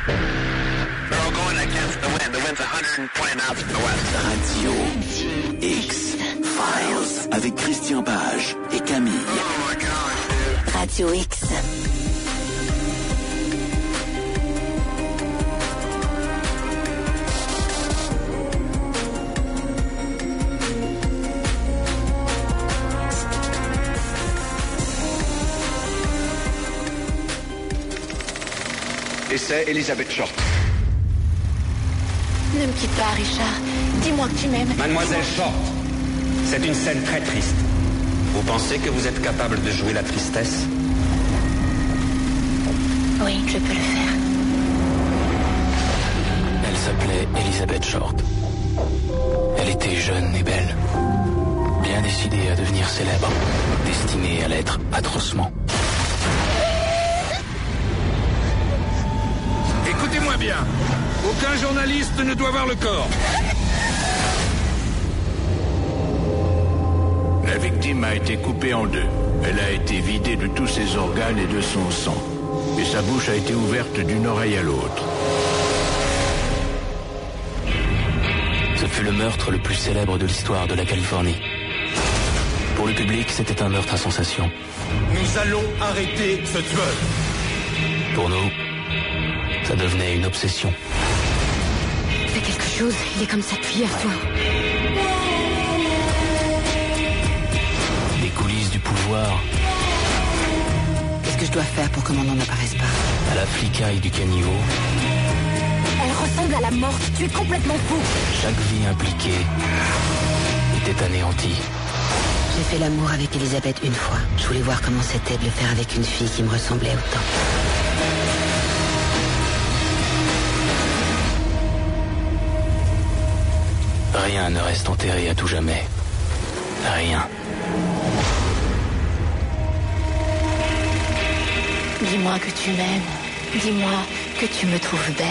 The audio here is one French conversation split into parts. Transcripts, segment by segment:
They're all going against the wind. The wind's 120 knots from the west. Radio X-Files avec Christian Page et Camille. Oh my gosh, dude. Radio X. Et c'est Elizabeth Short. Ne me quitte pas, Richard. Dis-moi que tu m'aimes. Mademoiselle Short, c'est une scène très triste. Vous pensez que vous êtes capable de jouer la tristesse? Oui, je peux le faire. Elle s'appelait Elizabeth Short. Elle était jeune et belle. Bien décidée à devenir célèbre. Destinée à l'être atrocement. Écoutez-moi bien. Aucun journaliste ne doit voir le corps. La victime a été coupée en deux. Elle a été vidée de tous ses organes et de son sang. Et sa bouche a été ouverte d'une oreille à l'autre. Ce fut le meurtre le plus célèbre de l'histoire de la Californie. Pour le public, c'était un meurtre à sensation. Nous allons arrêter ce tueur. Pour nous, ça devenait une obsession. Fais quelque chose, il est comme ça depuis hier soir. Des coulisses du pouvoir Qu'est-ce que je dois faire pour que mon nom n'apparaisse pas? à la flicaille du caniveau. Elle ressemble à la morte, tu es complètement fou. Chaque vie impliquée était anéantie. J'ai fait l'amour avec Elisabeth une fois. Je voulais voir comment c'était de le faire avec une fille qui me ressemblait autant. Rien ne reste enterré à tout jamais. Rien. Dis-moi que tu m'aimes. Dis-moi que tu me trouves belle.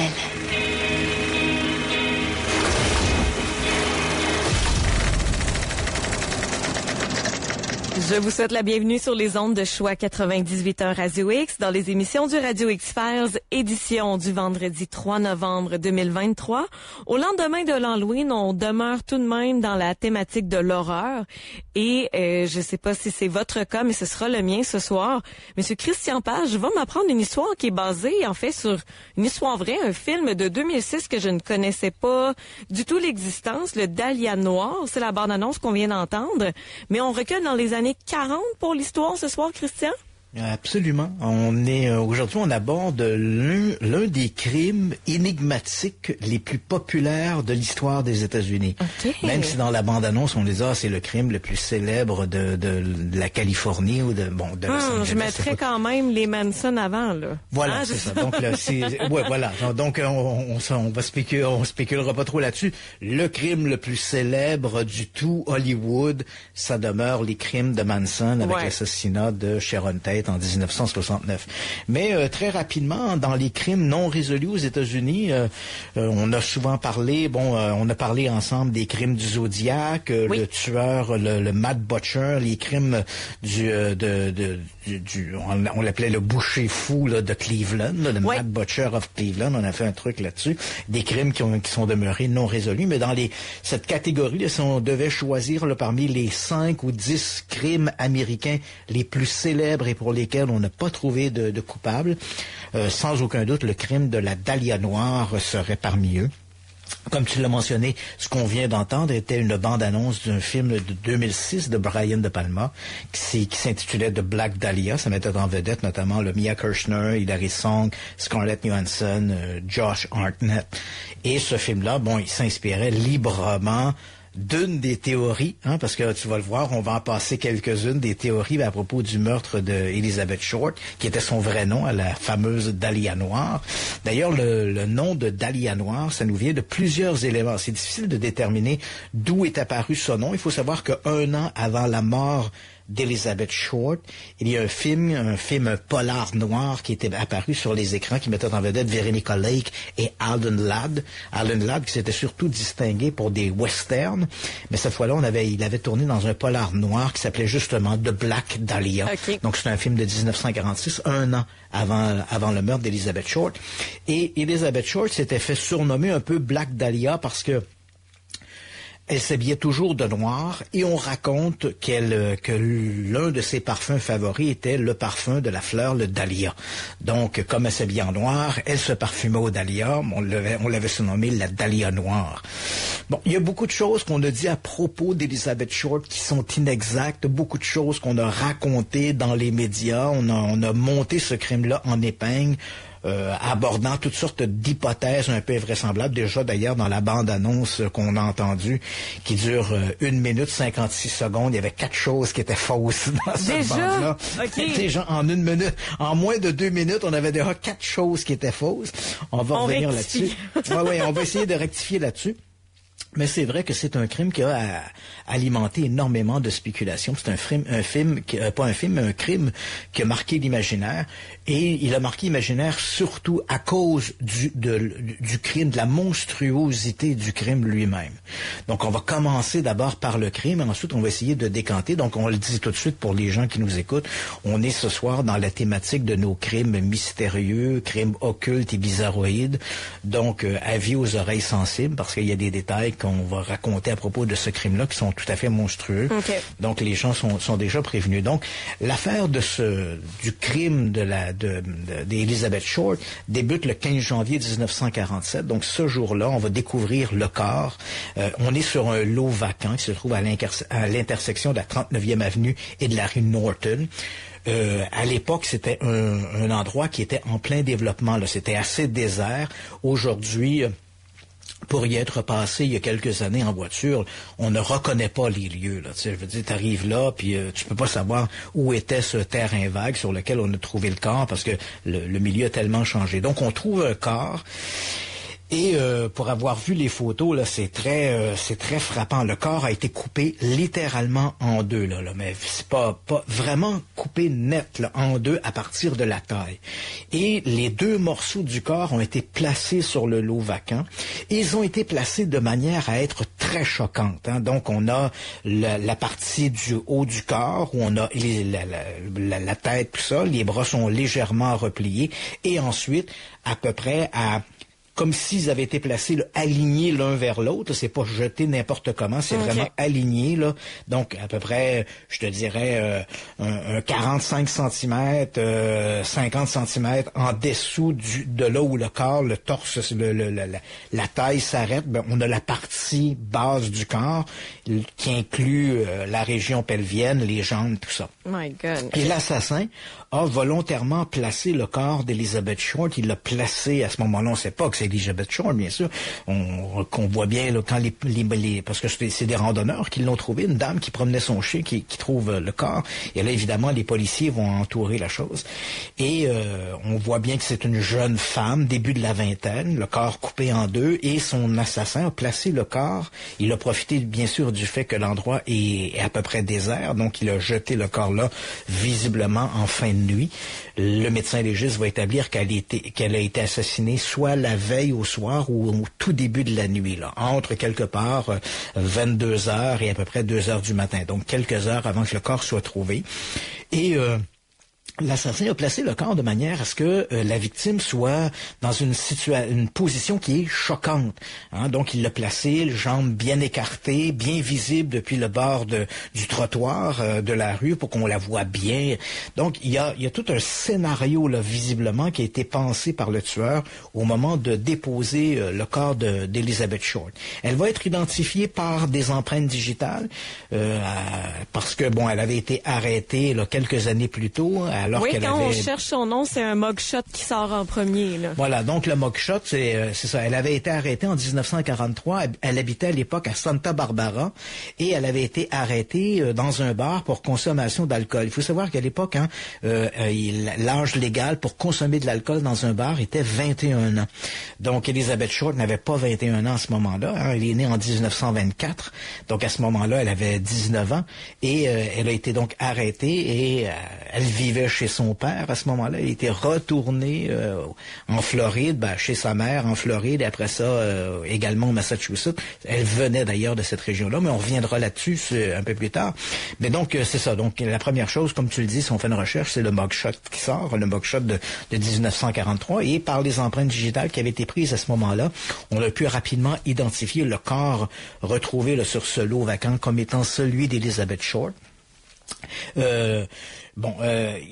Je vous souhaite la bienvenue sur les ondes de Choix 98.1 Radio X dans les émissions du Radio X-Files, édition du vendredi 3 novembre 2023. Au lendemain de l'Halloween, on demeure tout de même dans la thématique de l'horreur. Et je sais pas si c'est votre cas, mais ce sera le mien ce soir. Monsieur Christian Page va m'apprendre une histoire qui est basée, en fait, sur une histoire vraie, un film de 2006 que je ne connaissais pas du tout l'existence, le Dahlia Noir. C'est la bande-annonce qu'on vient d'entendre. Mais on recule dans les années 40 pour l'histoire ce soir, Christian? Absolument. Aujourd'hui, on aborde l'un des crimes énigmatiques les plus populaires de l'histoire des États-Unis. Okay. Même si dans la bande-annonce, on les a, c'est le crime le plus célèbre de la Californie ou de Los Angeles. Je mettrais quand même les Manson avant, là. Voilà, c'est ça. Donc là, voilà. Donc on spéculera pas trop là-dessus. Le crime le plus célèbre du tout Hollywood, ça demeure les crimes de Manson avec l'assassinat de Sharon Tate en 1969. Mais très rapidement, dans les crimes non résolus aux États-Unis, on a souvent parlé, on a parlé ensemble des crimes du Zodiac, le tueur, le Mad Butcher, les crimes on l'appelait le boucher fou là, de Cleveland, le Mad Butcher of Cleveland. On a fait un truc là-dessus. Des crimes qui sont demeurés non résolus. Mais dans cette catégorie, si on devait choisir là, parmi les 5 ou 10 crimes américains les plus célèbres et pour lesquels on n'a pas trouvé de coupable, sans aucun doute, le crime de la Dahlia Noire serait parmi eux. Comme tu l'as mentionné, ce qu'on vient d'entendre était une bande-annonce d'un film de 2006 de Brian De Palma qui s'intitulait The Black Dahlia. Ça mettait en vedette notamment le Mia Kirshner, Hilary Swank, Scarlett Johansson, Josh Hartnett. Et ce film-là, il s'inspirait librement d'une des théories, parce que tu vas le voir, on va en passer quelques-unes des théories à propos du meurtre de Elizabeth Short, qui était son vrai nom, à la fameuse Dahlia Noire. D'ailleurs, le nom de Dahlia Noire, ça nous vient de plusieurs éléments. C'est difficile de déterminer d'où est apparu ce nom. Il faut savoir que 1 an avant la mort d'Elizabeth Short. Il y a un film polar noir qui était apparu sur les écrans qui mettait en vedette Veronica Lake et Alan Ladd. Alan Ladd qui s'était surtout distingué pour des westerns, mais cette fois-là, il avait tourné dans un polar noir qui s'appelait justement The Black Dahlia. Okay. Donc c'est un film de 1946, un an avant le meurtre d'Elizabeth Short. Et Elizabeth Short s'était fait surnommer un peu Black Dahlia parce que elle s'habillait toujours de noir et on raconte que l'un de ses parfums favoris était le parfum de la fleur, le dahlia. Donc, comme elle s'habillait en noir, elle se parfumait au dahlia. On l'avait surnommée la Dahlia noire. Bon, il y a beaucoup de choses qu'on a dit à propos d'Elizabeth Short qui sont inexactes, beaucoup de choses qu'on a racontées dans les médias. On a monté ce crime-là en épingle. Abordant toutes sortes d'hypothèses un peu invraisemblables. Déjà, d'ailleurs, dans la bande-annonce qu'on a entendue, qui dure 1 minute 56 secondes, il y avait 4 choses qui étaient fausses dans cette bande-là. Okay. Déjà, en moins de 2 minutes, on avait déjà 4 choses qui étaient fausses. On va revenir là-dessus. Oui, on va essayer de rectifier là-dessus. Mais c'est vrai que c'est un crime qui a alimenté énormément de spéculations. C'est un crime qui a marqué l'imaginaire. Et il a marqué l'imaginaire surtout à cause du crime, de la monstruosité du crime lui-même. Donc on va commencer d'abord par le crime, et ensuite on va essayer de décanter. Donc on le dit tout de suite pour les gens qui nous écoutent, on est ce soir dans la thématique de nos crimes mystérieux, crimes occultes et bizarroïdes. Donc avis aux oreilles sensibles, parce qu'il y a des détails qu'on va raconter à propos de ce crime-là qui sont tout à fait monstrueux. Okay. Donc les gens sont déjà prévenus. Donc l'affaire du crime d'Elizabeth Short débute le 15 janvier 1947. Donc ce jour-là, on va découvrir le corps. On est sur un lot vacant qui se trouve à l'intersection de la 39e avenue et de la rue Norton. À l'époque, c'était un endroit qui était en plein développement. Là. C'était assez désert. Aujourd'hui, pour y être passé il y a quelques années en voiture, on ne reconnaît pas les lieux. Là. Tu sais, je veux dire, t'arrives là, puis tu peux pas savoir où était ce terrain vague sur lequel on a trouvé le corps parce que le milieu a tellement changé. Donc, on trouve un corps. Et pour avoir vu les photos, là, c'est très frappant. Le corps a été coupé littéralement en deux, là, mais c'est pas vraiment coupé net là, en deux à partir de la taille. Et les 2 morceaux du corps ont été placés sur le lot vacant. Et ils ont été placés de manière à être très choquante. Hein. Donc on a la partie du haut du corps où on a la tête, tout ça. Les bras sont légèrement repliés. Et ensuite, à peu près comme s'ils avaient été placés, là, alignés l'un vers l'autre. C'est pas jeté n'importe comment, c'est vraiment aligné, là. Donc, à peu près, je te dirais, un 45 cm, 50 cm en dessous de là où le corps, le torse, la taille s'arrête. Ben, on a la partie basse du corps qui inclut la région pelvienne, les jambes, tout ça. My God. Et l'assassin a volontairement placé le corps d'Elizabeth Short. Il l'a placé à ce moment-là. On ne sait pas que c'est Elizabeth Short, bien sûr. Qu'on voit bien là, quand parce que c'est des randonneurs qui l'ont trouvé, une dame qui promenait son chien, qui trouve le corps. Et là, évidemment, les policiers vont entourer la chose. Et on voit bien que c'est une jeune femme, début de la vingtaine, le corps coupé en 2, et son assassin a placé le corps. Il a profité, bien sûr, du fait que l'endroit est à peu près désert, donc il a jeté le corps là, visiblement en fin de nuit. Le médecin légiste va établir qu'elle a été assassinée soit la veille au soir ou au tout début de la nuit, là, entre quelque part 22h et à peu près 2h du matin, donc quelques heures avant que le corps soit trouvé. Et l'assassin a placé le corps de manière à ce que la victime soit dans une position qui est choquante. Hein? Donc, il l'a placé, les jambes bien écartées, bien visibles depuis le bord du trottoir de la rue pour qu'on la voit bien. Donc, il y a tout un scénario là, visiblement qui a été pensé par le tueur au moment de déposer le corps d'Elizabeth Short. Elle va être identifiée par des empreintes digitales parce que, bon, elle avait été arrêtée là, quelques années plus tôt alors oui, qu'elle quand avait... on cherche son nom, c'est un mugshot qui sort en premier, là. Voilà, donc le mugshot, c'est ça. Elle avait été arrêtée en 1943. Elle habitait à l'époque à Santa Barbara et elle avait été arrêtée dans un bar pour consommation d'alcool. Il faut savoir qu'à l'époque, l'âge légal pour consommer de l'alcool dans un bar était 21 ans. Donc Elizabeth Short n'avait pas 21 ans à ce moment-là. Hein. Elle est née en 1924. Donc à ce moment-là, elle avait 19 ans et elle a été donc arrêtée et elle vivait chez son père à ce moment-là. Elle était retournée en Floride, chez sa mère en Floride et après ça également au Massachusetts. Elle venait d'ailleurs de cette région-là, mais on reviendra là-dessus un peu plus tard. Mais donc c'est ça. Donc la première chose, comme tu le dis, si on fait une recherche, c'est le mugshot qui sort, le mugshot de 1943 et par les empreintes digitales qui avaient été prises à ce moment-là, on a pu rapidement identifier le corps retrouvé là, sur ce lot vacant comme étant celui d'Elizabeth Short. Il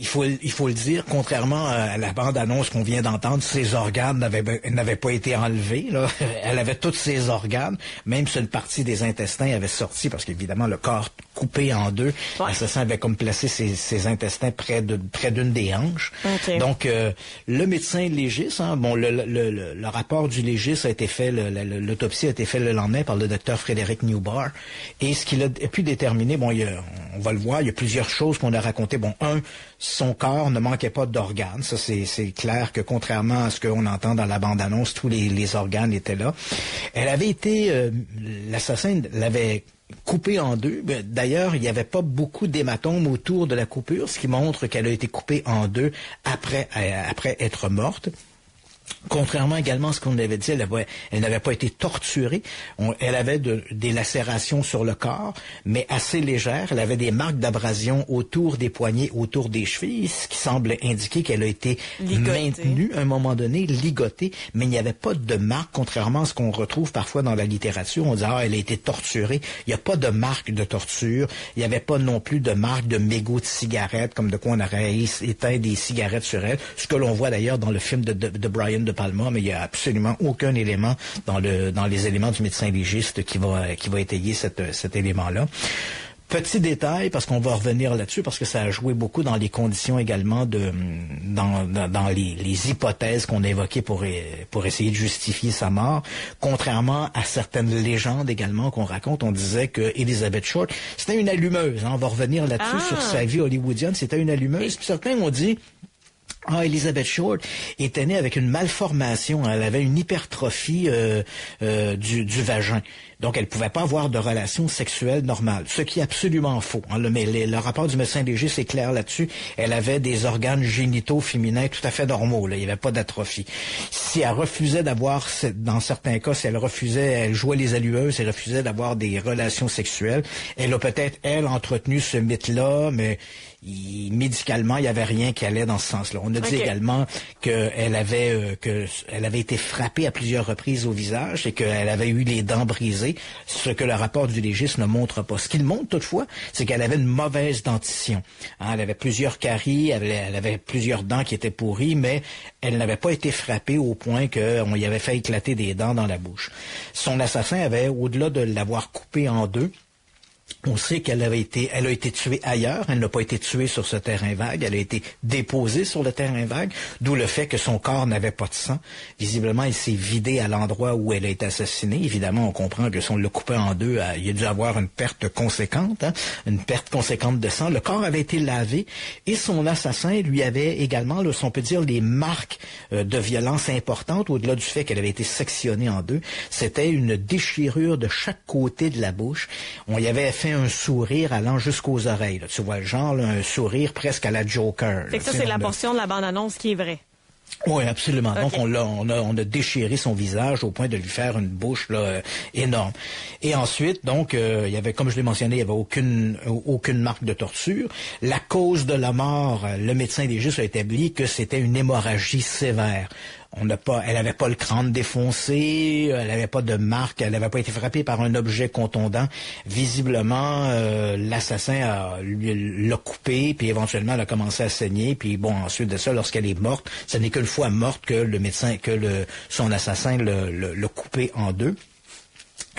faut le dire, contrairement à la bande-annonce qu'on vient d'entendre, ses organes n'avaient pas été enlevés. Là. Elle avait tous ses organes, même si une partie des intestins avait sorti, parce qu'évidemment, le corps coupé en deux, l'assassin avait comme placé ses intestins près d'une des hanches. Okay. Donc, le médecin légiste, le rapport du légiste a été fait, l'autopsie a été faite le lendemain par le docteur Frédéric Newbar, et ce qu'il a pu déterminer, on va le voir, il y a plusieurs choses qu'on a racontées. Son corps ne manquait pas d'organes. Ça, c'est clair que contrairement à ce qu'on entend dans la bande-annonce, tous les organes étaient là. Elle avait été... l'assassin l'avait coupée en deux. D'ailleurs, il n'y avait pas beaucoup d'hématomes autour de la coupure, ce qui montre qu'elle a été coupée en deux après être morte. Contrairement également à ce qu'on avait dit, elle n'avait pas été torturée. Elle avait des lacérations sur le corps, mais assez légères. Elle avait des marques d'abrasion autour des poignets, autour des chevilles, ce qui semble indiquer qu'elle a été maintenue à un moment donné, ligotée, mais il n'y avait pas de marque, contrairement à ce qu'on retrouve parfois dans la littérature. On dit, elle a été torturée. Il n'y a pas de marque de torture. Il n'y avait pas non plus de marque de mégots de cigarettes, comme de quoi on aurait éteint des cigarettes sur elle. Ce que l'on voit d'ailleurs dans le film de Brian De Palma, mais il n'y a absolument aucun élément dans les éléments du médecin légiste qui va étayer cet élément-là. Petit détail, parce qu'on va revenir là-dessus, parce que ça a joué beaucoup dans les conditions également dans les hypothèses qu'on a évoquées pour essayer de justifier sa mort. Contrairement à certaines légendes également qu'on raconte, on disait que Elizabeth Short, c'était une allumeuse. On va revenir là-dessus sur sa vie hollywoodienne. C'était une allumeuse. Puis certains ont dit... Elizabeth Short était née avec une malformation. Elle avait une hypertrophie du vagin. Donc, elle pouvait pas avoir de relation sexuelle normale, ce qui est absolument faux. Mais le rapport du médecin légiste est clair là-dessus. Elle avait des organes génitaux féminins tout à fait normaux. Là. Il n'y avait pas d'atrophie. Si elle refusait d'avoir, dans certains cas, elle jouait les allueuses, elle refusait d'avoir des relations sexuelles. Elle a peut-être, entretenu ce mythe-là, mais médicalement, il n'y avait rien qui allait dans ce sens-là. On a dit également qu'elle avait été frappée à plusieurs reprises au visage et qu'elle avait eu les dents brisées, ce que le rapport du légiste ne montre pas. Ce qu'il montre toutefois, c'est qu'elle avait une mauvaise dentition. Elle avait plusieurs caries, elle avait plusieurs dents qui étaient pourries, mais elle n'avait pas été frappée au point qu'on y avait fait éclater des dents dans la bouche. Son assassin avait, au-delà de l'avoir coupée en deux, on sait qu'elle a été tuée ailleurs. Elle n'a pas été tuée sur ce terrain vague. Elle a été déposée sur le terrain vague, d'où le fait que son corps n'avait pas de sang. Visiblement, il s'est vidé à l'endroit où elle a été assassinée. Évidemment, on comprend que si on l'a coupé en deux, il a dû avoir une perte conséquente, une perte conséquente de sang. Le corps avait été lavé et son assassin lui avait également, si on peut dire, les marques de violence importantes, au-delà du fait qu'elle avait été sectionnée en deux. C'était une déchirure de chaque côté de la bouche. On y avait fait un sourire allant jusqu'aux oreilles. Là. Tu vois le genre, là, un sourire presque à la Joker. Fait que ça, c'est la portion de la bande-annonce qui est vraie. Oui, absolument. Okay. Donc, on a déchiré son visage au point de lui faire une bouche là, énorme. Et ensuite, donc, il y avait, comme je l'ai mentionné, il y avait aucune marque de torture. La cause de la mort, le médecin légiste a établi que c'était une hémorragie sévère. Elle n'avait pas le crâne défoncé, elle n'avait pas de marque, elle n'avait pas été frappée par un objet contondant. Visiblement, l'assassin l'a coupé, puis éventuellement elle a commencé à saigner, puis ensuite de ça, lorsqu'elle est morte, ce n'est qu'une fois morte que son assassin l'a coupé en deux.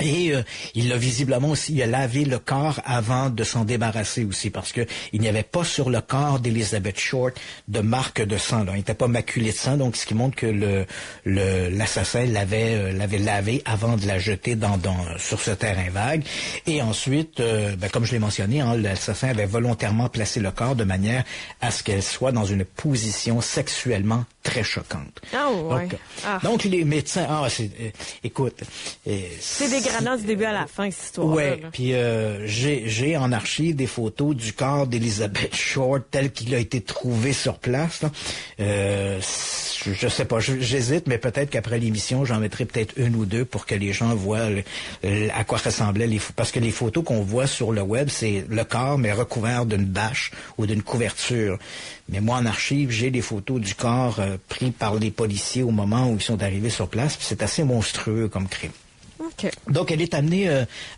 Et il a visiblement aussi lavé le corps avant de s'en débarrasser aussi, parce que il n'y avait pas sur le corps d'Elizabeth Short de marque de sang. Là. Il n'était pas maculé de sang, donc ce qui montre que l'assassin l'avait lavé avant de la jeter sur ce terrain vague. Et ensuite, comme je l'ai mentionné, l'assassin avait volontairement placé le corps de manière à ce qu'elle soit dans une position sexuellement très choquante. Oh, ouais. Donc les médecins, écoute, c'est dégradant du début à la fin, cette histoire-là. Ouais, puis j'ai en archive des photos du corps d'Elizabeth Short tel qu'il a été trouvé sur place. Là. Je sais pas, j'hésite, mais peut-être qu'après l'émission, j'en mettrai peut-être une ou deux pour que les gens voient à quoi ressemblaient parce que les photos qu'on voit sur le web, c'est le corps, mais recouvert d'une bâche ou d'une couverture. Mais moi, en archive, j'ai des photos du corps pris par les policiers au moment où ils sont arrivés sur place, puis c'est assez monstrueux comme crime. Okay. Donc, elle est amenée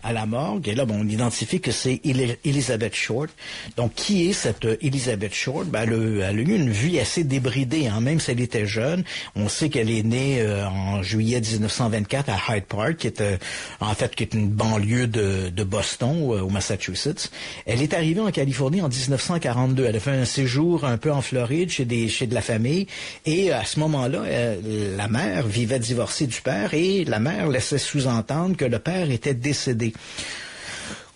à la morgue. Et là, on identifie que c'est Elizabeth Short. Donc, qui est cette Elizabeth Short? Elle a eu une vie assez débridée, même si elle était jeune. On sait qu'elle est née en juillet 1924 à Hyde Park, qui est une banlieue de Boston, au Massachusetts. Elle est arrivée en Californie en 1942. Elle a fait un séjour un peu en Floride chez de la famille. Et à ce moment-là, la mère vivait divorcée du père et la mère laissait sous-entendre que le père était décédé.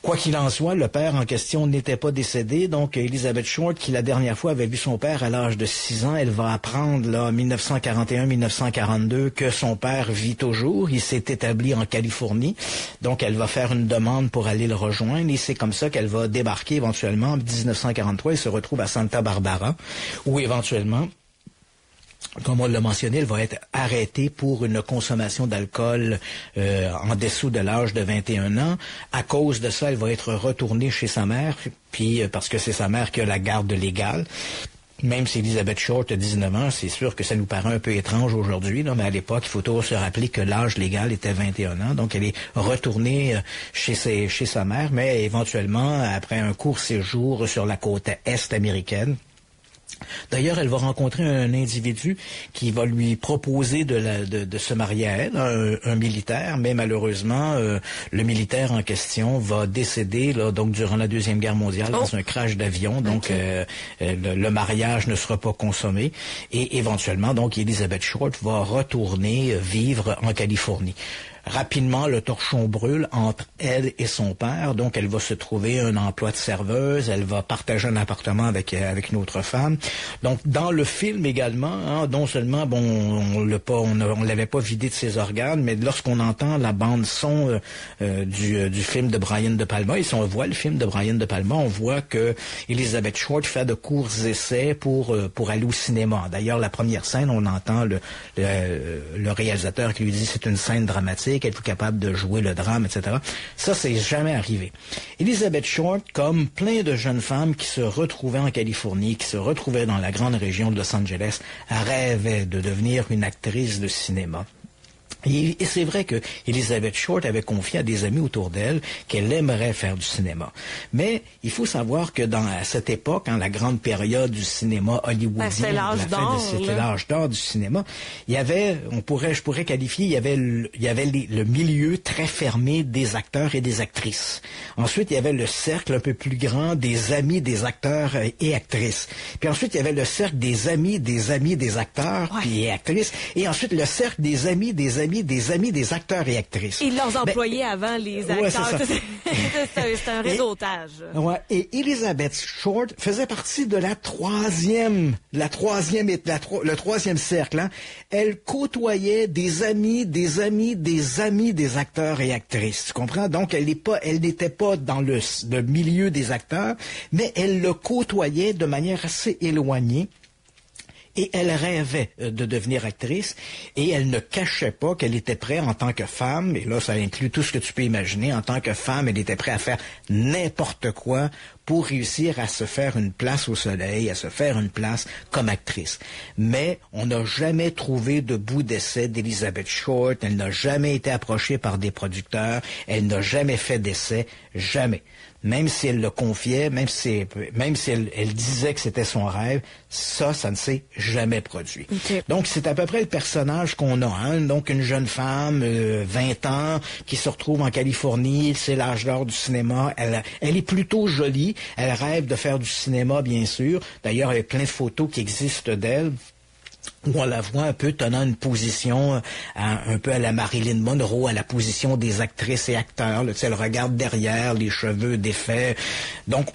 Quoi qu'il en soit, le père en question n'était pas décédé. Donc, Elizabeth Short, qui la dernière fois avait vu son père à l'âge de 6 ans, elle va apprendre, en 1941-1942, que son père vit toujours. Il s'est établi en Californie. Donc, elle va faire une demande pour aller le rejoindre. Et c'est comme ça qu'elle va débarquer éventuellement en 1943 et se retrouve à Santa Barbara, où éventuellement, comme on l'a mentionné, elle va être arrêtée pour une consommation d'alcool en dessous de l'âge de 21 ans. À cause de ça, elle va être retournée chez sa mère, puis parce que c'est sa mère qui a la garde légale. Même si Elizabeth Short a 19 ans, c'est sûr que ça nous paraît un peu étrange aujourd'hui, mais à l'époque, il faut toujours se rappeler que l'âge légal était 21 ans. Donc, elle est retournée chez sa mère, mais éventuellement, après un court séjour sur la côte est américaine, d'ailleurs, elle va rencontrer un individu qui va lui proposer de se marier à elle, un militaire, mais malheureusement, le militaire en question va décéder donc durant la Deuxième Guerre mondiale dans un crash d'avion. Donc, le mariage ne sera pas consommé. Et éventuellement, donc, Elizabeth Short va retourner vivre en Californie. Rapidement, le torchon brûle entre elle et son père, donc elle va se trouver un emploi de serveuse, elle va partager un appartement avec une autre femme. Donc, dans le film également, non seulement, on l'avait pas vidé de ses organes, mais lorsqu'on entend la bande son du film de Brian De Palma, et si on voit le film de Brian De Palma, on voit que Elizabeth Short fait de courts essais pour aller au cinéma. D'ailleurs, la première scène, on entend le réalisateur qui lui dit c'est une scène dramatique, êtes-vous capable de jouer le drame, etc. Ça, c'est jamais arrivé. Elizabeth Short, comme plein de jeunes femmes qui se retrouvaient en Californie, qui se retrouvaient dans la grande région de Los Angeles, rêvait de devenir une actrice de cinéma. Et c'est vrai que Elizabeth Short avait confié à des amis autour d'elle qu'elle aimerait faire du cinéma. Mais il faut savoir que à cette époque, la grande période du cinéma hollywoodien, c'était l'âge d'or du cinéma, il y avait, je pourrais qualifier, il y avait le milieu très fermé des acteurs et des actrices. Ensuite, il y avait le cercle un peu plus grand des amis des acteurs et actrices. Puis ensuite, il y avait le cercle des amis des acteurs et actrices. Et ensuite, le cercle des amis des acteurs et actrices. Ils l'ont employé avant les acteurs. C'est un réseautage. Et Elizabeth Short faisait partie de le troisième cercle. Elle côtoyait des amis des acteurs et actrices. Tu comprends? Donc, elle n'était pas dans le milieu des acteurs, mais elle le côtoyait de manière assez éloignée. Et elle rêvait de devenir actrice et elle ne cachait pas qu'elle était prête en tant que femme, et là ça inclut tout ce que tu peux imaginer, en tant que femme, elle était prête à faire n'importe quoi pour réussir à se faire une place au soleil, à se faire une place comme actrice. Mais on n'a jamais trouvé de bout d'essai d'Elizabeth Short. Elle n'a jamais été approchée par des producteurs. Elle n'a jamais fait d'essai. Jamais. Même si elle le confiait, même si elle disait que c'était son rêve, ça ne s'est jamais produit. Okay. Donc, c'est à peu près le personnage qu'on a. Hein? Donc, une jeune femme, 20 ans, qui se retrouve en Californie, c'est l'âge d'or du cinéma. Elle est plutôt jolie. Elle rêve de faire du cinéma, bien sûr. D'ailleurs, il y a plein de photos qui existent d'elle, où on la voit un peu tenant une position un peu à la Marilyn Monroe, à la position des actrices et acteurs. Là, elle regarde derrière, les cheveux défaits. Donc,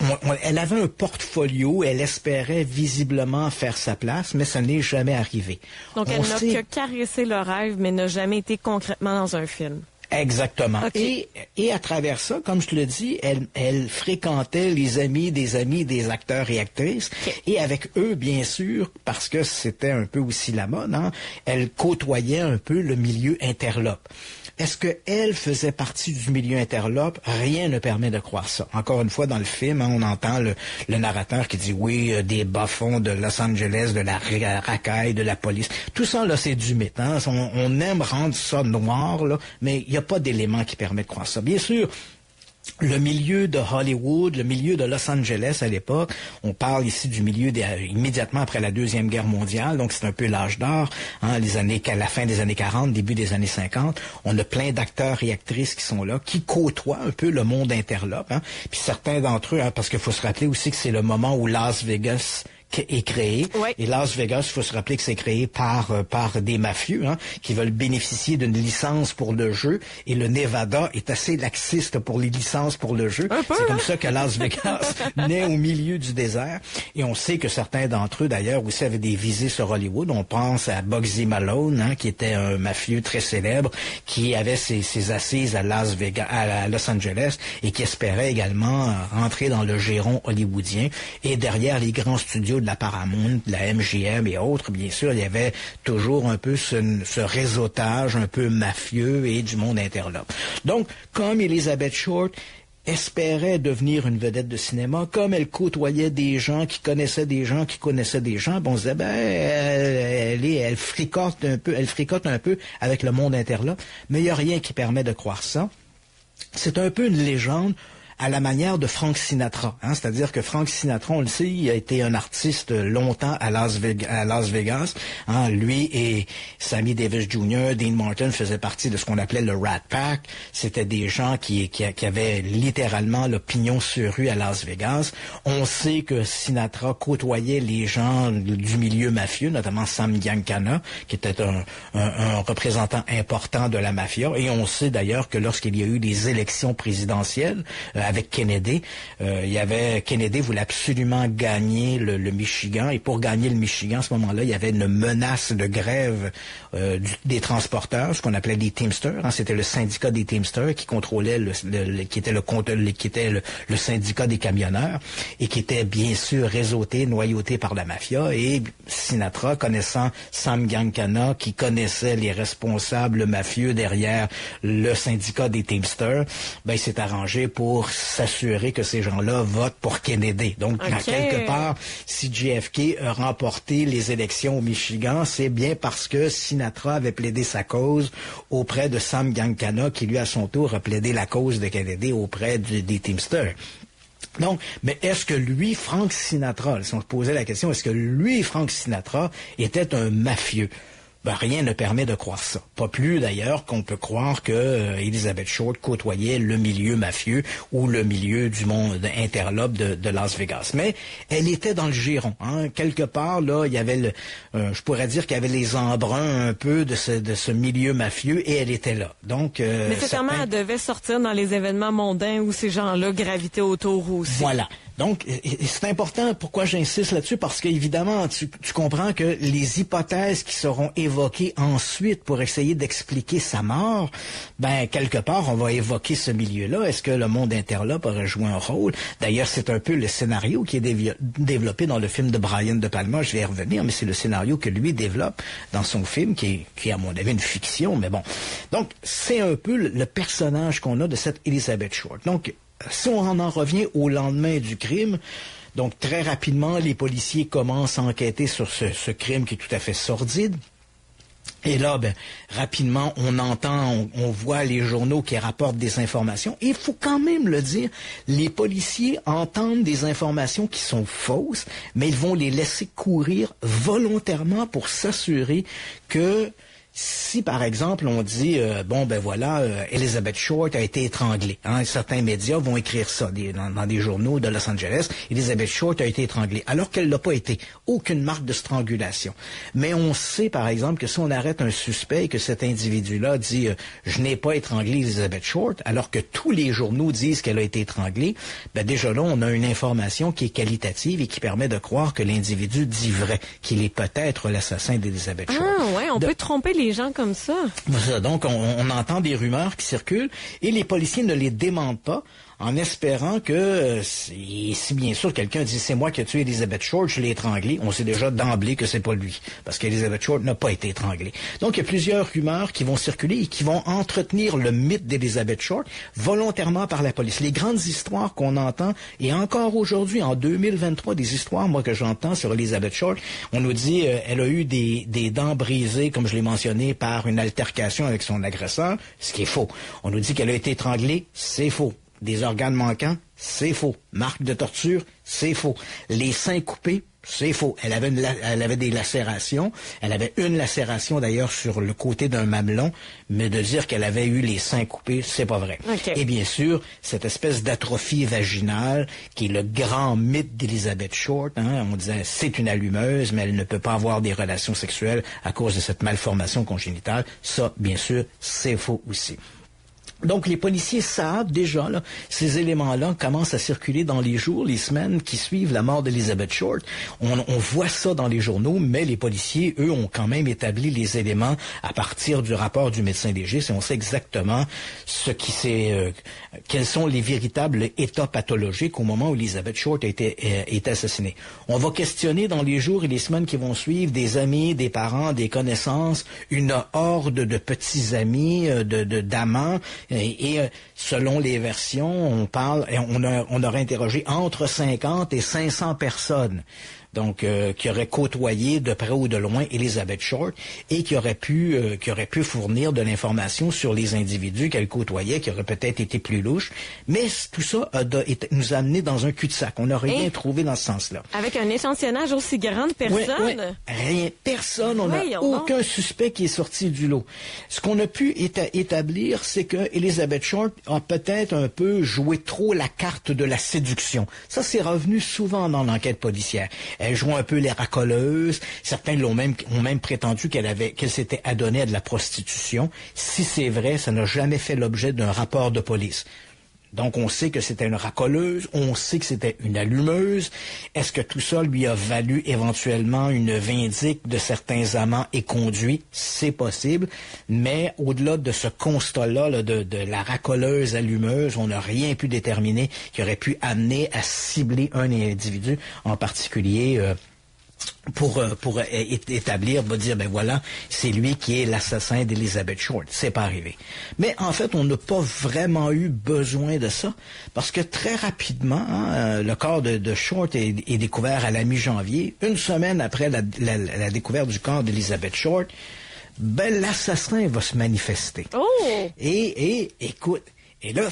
elle avait un portfolio, elle espérait visiblement faire sa place, mais ça n'est jamais arrivé. Donc, elle n'a que caressé le rêve, mais n'a jamais été concrètement dans un film. Exactement. Okay. Et à travers ça, comme je te le dis, elle fréquentait les amis des acteurs et actrices. Okay. Et avec eux, bien sûr, parce que c'était un peu aussi la mode, hein, elle côtoyait un peu le milieu interlope. Est-ce qu'elle faisait partie du milieu interlope? Rien ne permet de croire ça. Encore une fois, dans le film, hein, on entend le narrateur qui dit oui, des bas-fonds de Los Angeles, de la racaille, de la police. Tout ça, là, c'est du mythe. Hein? On aime rendre ça noir, là, mais il n'y a pas d'éléments qui permettent de croire ça. Bien sûr, le milieu de Hollywood, le milieu de Los Angeles à l'époque, on parle ici du milieu immédiatement après la Deuxième Guerre mondiale, donc c'est un peu l'âge d'or, hein, la fin des années 40, début des années 50. On a plein d'acteurs et actrices qui sont là, qui côtoient un peu le monde interlope. Hein. Puis certains d'entre eux, hein, parce qu'il faut se rappeler aussi que c'est le moment où Las Vegas est créé. Oui. Et Las Vegas, il faut se rappeler que c'est créé par des mafieux, hein, qui veulent bénéficier d'une licence pour le jeu. Et le Nevada est assez laxiste pour les licences pour le jeu. C'est comme ça que Las Vegas naît au milieu du désert. Et on sait que certains d'entre eux, d'ailleurs, aussi avaient des visées sur Hollywood. On pense à Bugsy Malone, hein, qui était un mafieux très célèbre, qui avait ses assises à Las Vegas, à Los Angeles, et qui espérait également rentrer dans le giron hollywoodien. Et derrière les grands studios de la Paramount, de la MGM et autres, bien sûr, il y avait toujours un peu ce réseautage un peu mafieux et du monde interlope. Donc, comme Elizabeth Short espérait devenir une vedette de cinéma, comme elle côtoyait des gens qui connaissaient des gens qui connaissaient des gens, bon, on se disait, elle fricote un peu avec le monde interlope, mais il n'y a rien qui permet de croire ça. C'est un peu une légende à la manière de Frank Sinatra, hein, c'est-à-dire que Frank Sinatra, on le sait, il a été un artiste longtemps à Las Vegas, hein, lui et Sammy Davis Jr., Dean Martin faisaient partie de ce qu'on appelait le Rat Pack. C'était des gens qui avaient littéralement le pignon sur rue à Las Vegas. On sait que Sinatra côtoyait les gens du milieu mafieux, notamment Sam Giancana, qui était un représentant important de la mafia, et on sait d'ailleurs que lorsqu'il y a eu des élections présidentielles, avec Kennedy. Kennedy voulait absolument gagner le Michigan, et pour gagner le Michigan, à ce moment-là, il y avait une menace de grève des transporteurs, ce qu'on appelait les Teamsters. Hein, c'était le syndicat des Teamsters qui contrôlait qui était le syndicat des camionneurs, et qui était bien sûr réseauté, noyauté par la mafia. Et Sinatra, connaissant Sam Giancana, qui connaissait les responsables mafieux derrière le syndicat des Teamsters, il s'est arrangé pour s'assurer que ces gens-là votent pour Kennedy. Donc, quelque part, si JFK a remporté les élections au Michigan, c'est bien parce que Sinatra avait plaidé sa cause auprès de Sam Giancana, qui lui, à son tour, a plaidé la cause de Kennedy auprès des Teamsters. Donc, mais est-ce que lui, Frank Sinatra, si on se posait la question, est-ce que lui, Frank Sinatra, était un mafieux? Rien ne permet de croire ça. Pas plus d'ailleurs qu'on peut croire que Elizabeth Short côtoyait le milieu mafieux ou le milieu du monde interlope de Las Vegas. Mais elle était dans le giron. Hein. Quelque part, là, il y avait je pourrais dire qu'il y avait les embruns un peu de ce milieu mafieux, et elle était là. Donc, nécessairement, elle devait sortir dans les événements mondains où ces gens-là gravitaient autour aussi. Voilà. Donc, c'est important, pourquoi j'insiste là-dessus, parce qu'évidemment, tu comprends que les hypothèses qui seront évoquées ensuite pour essayer d'expliquer sa mort, quelque part, on va évoquer ce milieu-là. Est-ce que le monde interlope aurait joué un rôle? D'ailleurs, c'est un peu le scénario qui est développé dans le film de Brian De Palma, je vais y revenir, mais c'est le scénario que lui développe dans son film, qui est à mon avis une fiction, mais bon. Donc, c'est un peu le personnage qu'on a de cette Elizabeth Short. Donc, si on en revient au lendemain du crime, donc très rapidement, les policiers commencent à enquêter sur ce crime qui est tout à fait sordide. Et là, rapidement, on voit les journaux qui rapportent des informations. Et il faut quand même le dire, les policiers entendent des informations qui sont fausses, mais ils vont les laisser courir volontairement pour s'assurer que si, par exemple, on dit, Elizabeth Short a été étranglée. Certains médias vont écrire ça dans des journaux de Los Angeles. Elizabeth Short a été étranglée, alors qu'elle n'a pas été. Aucune marque de strangulation. Mais on sait, par exemple, que si on arrête un suspect et que cet individu-là dit « Je n'ai pas étranglé Elizabeth Short », alors que tous les journaux disent qu'elle a été étranglée, déjà là, on a une information qui est qualitative et qui permet de croire que l'individu dit vrai, qu'il est peut-être l'assassin d'Elizabeth Short. Ah ouais, on peut tromper les gens comme ça. Donc, on entend des rumeurs qui circulent et les policiers ne les démentent pas en espérant que, si bien sûr quelqu'un dit « c'est moi qui ai tué Elizabeth Short, je l'ai étranglée », on sait déjà d'emblée que c'est pas lui, parce qu'Elizabeth Short n'a pas été étranglée. Donc, il y a plusieurs rumeurs qui vont circuler et qui vont entretenir le mythe d'Elizabeth Short volontairement par la police. Les grandes histoires qu'on entend, et encore aujourd'hui, en 2023, des histoires, moi, que j'entends sur Elizabeth Short, on nous dit elle a eu des dents brisées, comme je l'ai mentionné, par une altercation avec son agresseur, ce qui est faux. On nous dit qu'elle a été étranglée, c'est faux. Des organes manquants, c'est faux. Marque de torture, c'est faux. Les seins coupés, c'est faux. Elle avait des lacérations. Elle avait une lacération d'ailleurs sur le côté d'un mamelon, mais de dire qu'elle avait eu les seins coupés, c'est pas vrai. Okay. Et bien sûr, cette espèce d'atrophie vaginale, qui est le grand mythe d'Elizabeth Short, on disait c'est une allumeuse, mais elle ne peut pas avoir des relations sexuelles à cause de cette malformation congénitale. Ça, bien sûr, c'est faux aussi. Donc, les policiers savent déjà, là, ces éléments-là commencent à circuler dans les jours, les semaines qui suivent la mort d'Elizabeth Short. On voit ça dans les journaux, mais les policiers, eux, ont quand même établi les éléments à partir du rapport du médecin légiste et on sait exactement quels sont les véritables états pathologiques au moment où Elizabeth Short a été assassinée. On va questionner dans les jours et les semaines qui vont suivre des amis, des parents, des connaissances, une horde de petits amis, d'amants. Et selon les versions, on aurait interrogé entre 50 et 500 personnes. Donc, qui auraient côtoyé de près ou de loin Elizabeth Short et qui auraient pu fournir de l'information sur les individus qu'elle côtoyait, qui auraient peut-être été plus louches. Mais tout ça nous a amené dans un cul-de-sac. On n'a rien trouvé dans ce sens-là. Avec un échantillonnage aussi grand de personnes? Oui. Rien. Personne. On n'a aucun suspect qui est sorti du lot. Ce qu'on a pu établir, c'est que Elizabeth Short a peut-être un peu joué trop la carte de la séduction. Ça, c'est revenu souvent dans l'enquête policière. Elle jouait un peu les racoleuses. Certains ont même prétendu qu'elle s'était adonnée à de la prostitution. Si c'est vrai, ça n'a jamais fait l'objet d'un rapport de police. Donc, on sait que c'était une racoleuse, on sait que c'était une allumeuse. Est-ce que tout ça lui a valu éventuellement une vindicte de certains amants et conduits? C'est possible. Mais au-delà de ce constat-là, de la racoleuse allumeuse, on n'a rien pu déterminer qui aurait pu amener à cibler un individu en particulier pour établir, dire, voilà, c'est lui qui est l'assassin d'Elizabeth Short. C'est pas arrivé. Mais en fait, on n'a pas vraiment eu besoin de ça, parce que très rapidement, le corps de Short est découvert à la mi-janvier, une semaine après la découverte du corps d'Elizabeth Short. L'assassin va se manifester. Oh! Et écoute, et là...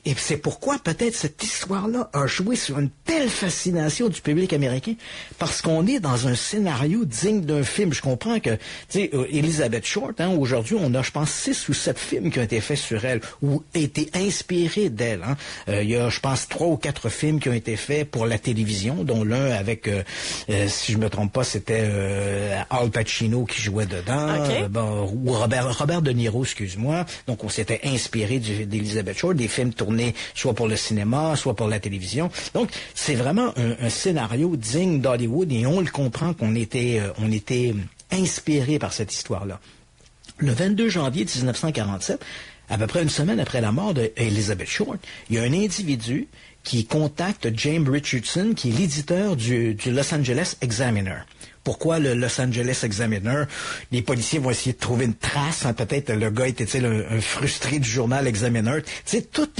Et c'est pourquoi peut-être cette histoire-là a joué sur une telle fascination du public américain, parce qu'on est dans un scénario digne d'un film. Je comprends que, tu sais, Elizabeth Short, aujourd'hui, on a, je pense, 6 ou 7 films qui ont été faits sur elle, ou été inspirés d'elle. Il y a, je pense, 3 ou 4 films qui ont été faits pour la télévision, dont l'un avec, si je me trompe pas, c'était Al Pacino qui jouait dedans, okay. Ou Robert De Niro, excuse-moi. Donc, on s'était inspiré d'Elizabeth Short, des films tournés soit pour le cinéma, soit pour la télévision. Donc, c'est vraiment un scénario digne d'Hollywood et on le comprend qu'on était inspiré par cette histoire-là. Le 22 janvier 1947, à peu près une semaine après la mort d'Elizabeth Short, il y a un individu qui contacte James Richardson, qui est l'éditeur du Los Angeles Examiner, pourquoi le Los Angeles Examiner, les policiers vont essayer de trouver une trace, hein, peut-être le gars était un frustré du journal Examiner. Tu sais, toutes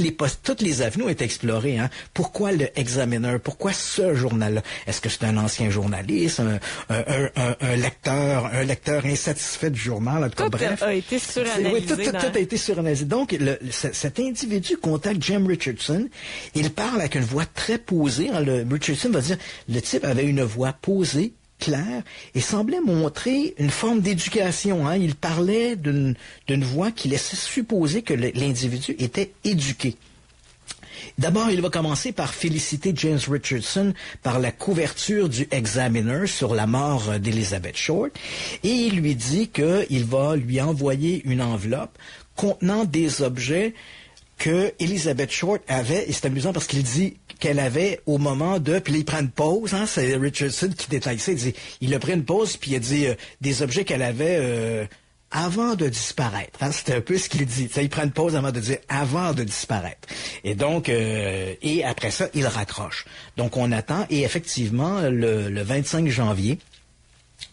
les avenues ont été explorées. Hein. Pourquoi le Examiner? Pourquoi ce journal-là? Est-ce que c'est un ancien journaliste, un lecteur insatisfait du journal? Tout a été suranalysé. Oui, tout a été suranalysé. Donc, cet individu contacte Jim Richardson. Il parle avec une voix très posée. Hein. Richardson va dire, le type avait une voix posée, claire, et semblait montrer une forme d'éducation. Hein. Il parlait d'une voix qui laissait supposer que l'individu était éduqué. D'abord, il va commencer par féliciter James Richardson par la couverture du Examiner sur la mort d'Elizabeth Short, et il lui dit qu'il va lui envoyer une enveloppe contenant des objets que Elizabeth Short avait, et c'est amusant parce qu'il dit qu'elle avait au moment de, puis là, il prend une pause, hein, c'est Richardson qui détaille ça, il a pris une pause, puis il a dit des objets qu'elle avait avant de disparaître. Hein, c'est un peu ce qu'il dit. Ça, il prend une pause avant de dire avant de disparaître. Et donc, et après ça, il raccroche. Donc, on attend, et effectivement, le 25 janvier,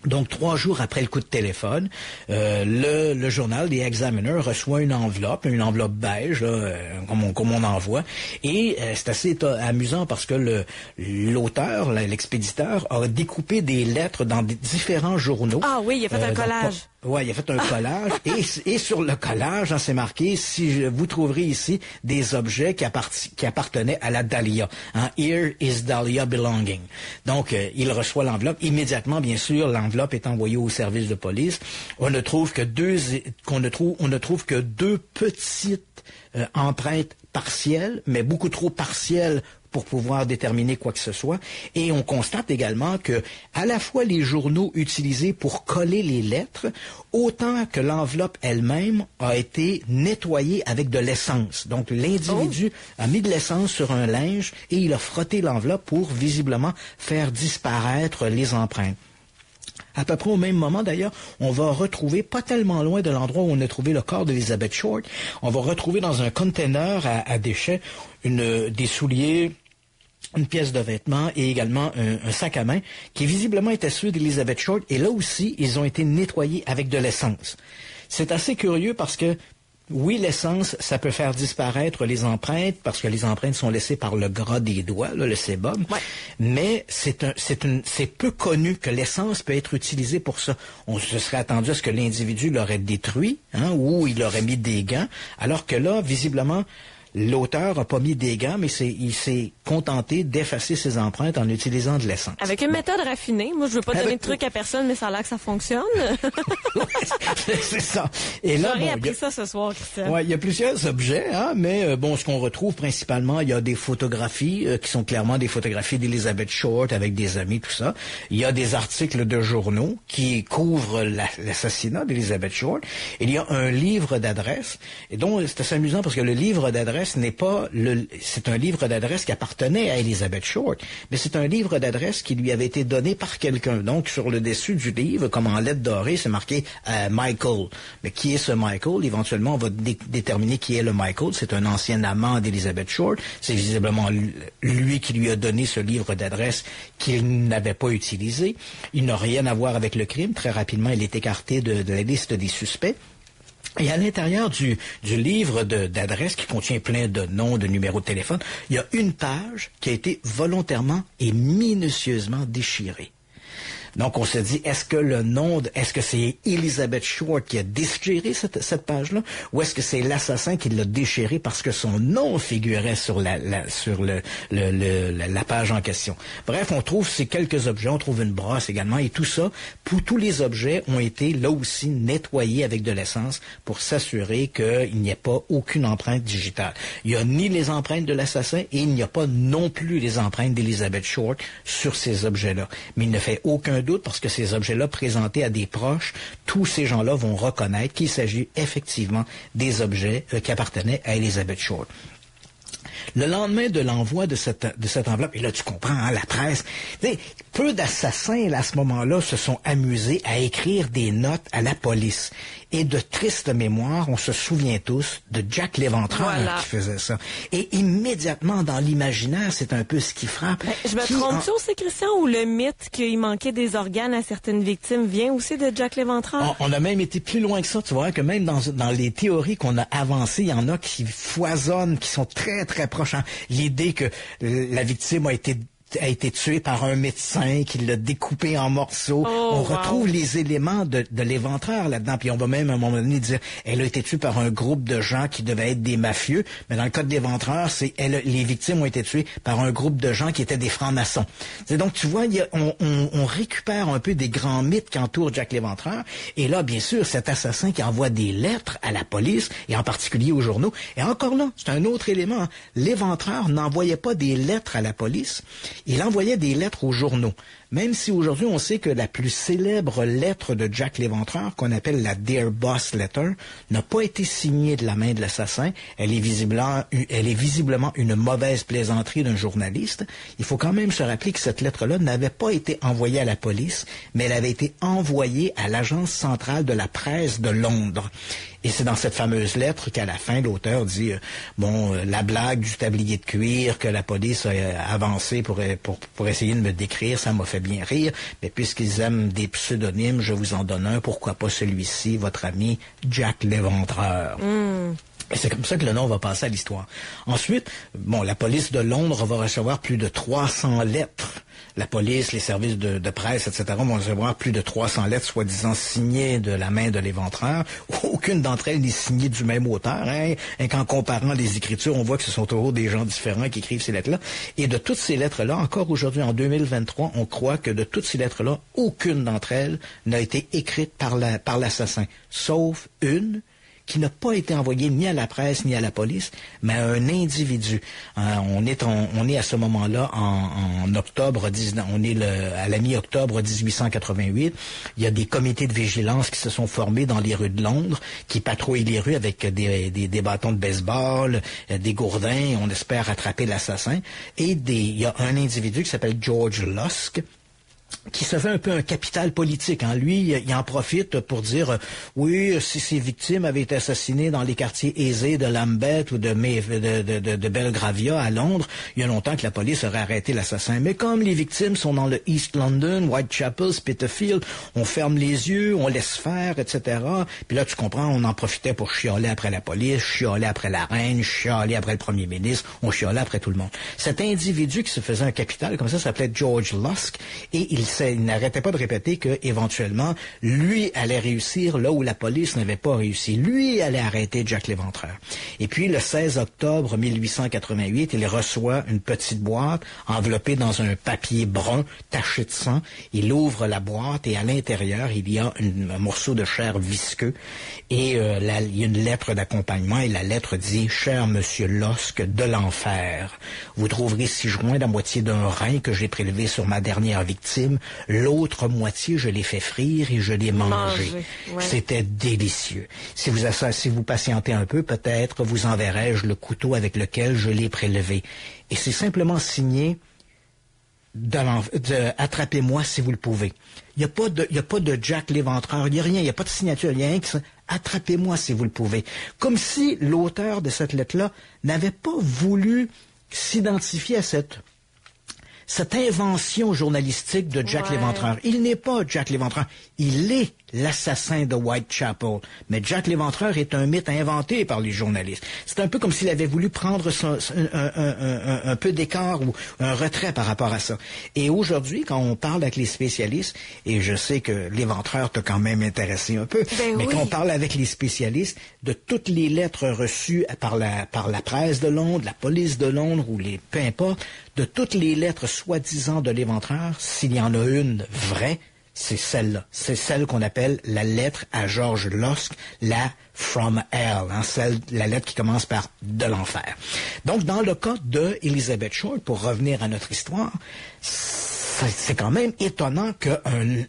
donc 3 jours après le coup de téléphone, le journal, The Examiner, reçoit une enveloppe beige, là, comme on en voit, et c'est assez amusant parce que l'auteur, l'expéditeur, a découpé des lettres dans différents journaux. Ah oui, il a fait un collage. Oui, il a fait un collage, et sur le collage, hein, c'est marqué, vous trouverez ici des objets qui appartenaient à la Dahlia. Hein, Here is Dahlia belonging. Donc, il reçoit l'enveloppe. Immédiatement, bien sûr, l'enveloppe est envoyée au service de police. On ne trouve que deux petites empreintes partielles, mais beaucoup trop partielles pour pouvoir déterminer quoi que ce soit. Et on constate également que à la fois les journaux utilisés pour coller les lettres, autant que l'enveloppe elle-même a été nettoyée avec de l'essence. Donc l'individu a mis de l'essence sur un linge et il a frotté l'enveloppe pour visiblement faire disparaître les empreintes. À peu près au même moment, d'ailleurs, on va retrouver, pas tellement loin de l'endroit où on a trouvé le corps d'Elizabeth Short, on va retrouver dans un container à déchets des souliers, une pièce de vêtement et également un sac à main qui visiblement était ceux d'Elizabeth Short. Et là aussi, ils ont été nettoyés avec de l'essence. C'est assez curieux parce que oui, l'essence, ça peut faire disparaître les empreintes parce que les empreintes sont laissées par le gras des doigts, là, le sébum. Ouais. Mais c'est peu connu que l'essence peut être utilisée pour ça. On se serait attendu à ce que l'individu l'aurait détruit, hein, ou il aurait mis des gants, alors que là, visiblement, l'auteur n'a pas mis des gants, mais il s'est contenté d'effacer ses empreintes en utilisant de l'essence. Avec une méthode raffinée. Moi, je veux pas donner de trucs à personne, mais ça a l'air que ça fonctionne. C'est ça. Et là, j'aurais appris ça ce soir, Christian. Ouais, il y a plusieurs objets, hein, mais ce qu'on retrouve principalement, il y a des photographies qui sont clairement des photographies d'Elizabeth Short avec des amis, tout ça. Il y a des articles de journaux qui couvrent l'assassinat d'Elizabeth Short. Il y a un livre d'adresse. Et donc, c'est assez amusant parce que le livre d'adresse c'est un livre d'adresse qui appartenait à Elizabeth Short, mais c'est un livre d'adresse qui lui avait été donné par quelqu'un. Donc, sur le dessus du livre, comme en lettres dorées, c'est marqué Michael. Mais qui est ce Michael? Éventuellement, on va déterminer qui est le Michael. C'est un ancien amant d'Elizabeth Short. C'est visiblement lui qui lui a donné ce livre d'adresse qu'il n'avait pas utilisé. Il n'a rien à voir avec le crime. Très rapidement, il est écarté de la liste des suspects. Et à l'intérieur du livre d'adresse qui contient plein de noms, de numéros de téléphone, il y a une page qui a été volontairement et minutieusement déchirée. Donc, on se dit, est-ce que c'est Elizabeth Short qui a déchiré cette page-là, ou est-ce que c'est l'assassin qui l'a déchiré parce que son nom figurait sur la page en question? Bref, on trouve ces quelques objets, on trouve une brosse également, et tout ça, tous les objets ont été là aussi nettoyés avec de l'essence pour s'assurer qu'il n'y ait pas aucune empreinte digitale. Il n'y a ni les empreintes de l'assassin et il n'y a pas non plus les empreintes d'Elizabeth Short sur ces objets-là. Mais il ne fait aucun doute parce que ces objets-là présentés à des proches, tous ces gens-là vont reconnaître qu'il s'agit effectivement des objets qui appartenaient à Elizabeth Short. Le lendemain de l'envoi de cette enveloppe, et là tu comprends, hein, la presse, peu d'assassins là, à ce moment-là se sont amusés à écrire des notes à la police. Et de triste mémoire, on se souvient tous de Jack l'Éventreur qui faisait ça. Et immédiatement, dans l'imaginaire, c'est un peu ce qui frappe. Je me trompe-tu aussi, Christian, ou le mythe qu'il manquait des organes à certaines victimes vient aussi de Jack l'Éventreur? On a même été plus loin que ça, tu vois, que même dans les théories qu'on a avancées, il y en a qui foisonnent, qui sont très, très proches. Hein. L'idée que la victime a été tué par un médecin qui l'a découpé en morceaux. On retrouve les éléments de l'Éventreur là-dedans. Puis on va même à un moment donné dire elle a été tuée par un groupe de gens qui devaient être des mafieux. Mais dans le cas de l'Éventreur, les victimes ont été tuées par un groupe de gens qui étaient des francs-maçons. Donc tu vois, on récupère un peu des grands mythes qui entourent Jack l'Éventreur. Et là, bien sûr, cet assassin qui envoie des lettres à la police, et en particulier aux journaux. Et encore là, c'est un autre élément. Hein. L'Éventreur n'envoyait pas des lettres à la police. Il envoyait des lettres aux journaux. Même si aujourd'hui on sait que la plus célèbre lettre de Jack l'Éventreur, qu'on appelle la Dear Boss Letter, n'a pas été signée de la main de l'assassin. Elle est visiblement une mauvaise plaisanterie d'un journaliste. Il faut quand même se rappeler que cette lettre-là n'avait pas été envoyée à la police, mais elle avait été envoyée à l'Agence centrale de la presse de Londres. Et c'est dans cette fameuse lettre qu'à la fin, l'auteur dit la blague du tablier de cuir que la police a avancé pour essayer de me décrire, ça m'a fait bien rire, mais puisqu'ils aiment des pseudonymes, je vous en donne un, pourquoi pas celui-ci, votre ami Jack l'Éventreur. Et c'est comme ça que le nom va passer à l'histoire. Ensuite, la police de Londres va recevoir plus de 300 lettres. La police, les services de presse, etc. vont recevoir plus de 300 lettres soi-disant signées de la main de l'Éventreur. Aucune d'entre elles n'est signée du même auteur. Et qu'en comparant les écritures, on voit que ce sont toujours des gens différents qui écrivent ces lettres-là. Et de toutes ces lettres-là, encore aujourd'hui, en 2023, on croit que de toutes ces lettres-là, aucune d'entre elles n'a été écrite par l'assassin. Sauf une qui n'a pas été envoyé ni à la presse ni à la police, mais à un individu. On est à ce moment-là en octobre, on est à la mi-octobre 1888. Il y a des comités de vigilance qui se sont formés dans les rues de Londres, qui patrouillent les rues avec des bâtons de baseball, des gourdins. On espère attraper l'assassin. Et il y a un individu qui s'appelle George Lusk, qui se fait un peu un capital politique. Hein. Lui, il en profite pour dire oui, si ces victimes avaient été assassinées dans les quartiers aisés de Lambeth ou de Belgravia à Londres, il y a longtemps que la police aurait arrêté l'assassin. Mais comme les victimes sont dans le East London, Whitechapel, Spitalfield, on ferme les yeux, on laisse faire, etc. Puis là, tu comprends, on en profitait pour chialer après la police, chialer après la reine, chialer après le premier ministre, on chialait après tout le monde. Cet individu qui se faisait un capital comme ça s'appelait George Lusk, et il n'arrêtait pas de répéter que éventuellement lui allait réussir là où la police n'avait pas réussi. Lui allait arrêter Jack l'Éventreur. Et puis le 16 octobre 1888, il reçoit une petite boîte enveloppée dans un papier brun taché de sang. Il ouvre la boîte et à l'intérieur, il y a un morceau de chair visqueux et il y a une lettre d'accompagnement et la lettre dit « Cher Monsieur Lusk de l'enfer, vous trouverez ci-joint la moitié d'un rein que j'ai prélevé sur ma dernière victime. L'autre moitié, je l'ai fait frire et je l'ai mangé. Ouais. C'était délicieux. Si vous patientez un peu, peut-être vous enverrai-je le couteau avec lequel je l'ai prélevé. » Et c'est simplement signé attrapez-moi si vous le pouvez. Il n'y a pas de Jack l'Éventreur, il n'y a rien, il n'y a pas de signature, il y a rien que ça. Attrapez-moi si vous le pouvez. Comme si l'auteur de cette lettre-là n'avait pas voulu s'identifier à cette invention journalistique de Jack l'Éventreur. Il n'est pas Jack l'Éventreur, il est l'assassin de Whitechapel. Mais Jack l'Éventreur est un mythe inventé par les journalistes. C'est un peu comme s'il avait voulu prendre un peu d'écart ou un retrait par rapport à ça. Et aujourd'hui, quand on parle avec les spécialistes, et je sais que l'Éventreur t'a quand même intéressé un peu, mais quand on parle avec les spécialistes de toutes les lettres reçues par la presse de Londres, la police de Londres, ou peu importe, de toutes les lettres soi-disant de l'Éventreur, s'il y en a une vraie, c'est celle-là. C'est celle qu'on appelle la lettre à George Lusk, la From Hell, la lettre qui commence par de l'enfer. Donc, dans le cas de Elizabeth Short, pour revenir à notre histoire, c'est quand même étonnant que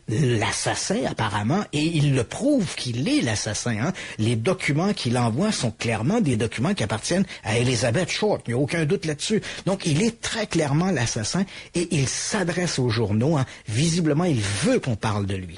l'assassin, apparemment, et il le prouve qu'il est l'assassin, hein, les documents qu'il envoie sont clairement des documents qui appartiennent à Elizabeth Short. Il n'y a aucun doute là-dessus. Donc, il est très clairement l'assassin et il s'adresse aux journaux. Hein. Visiblement, il veut qu'on parle de lui.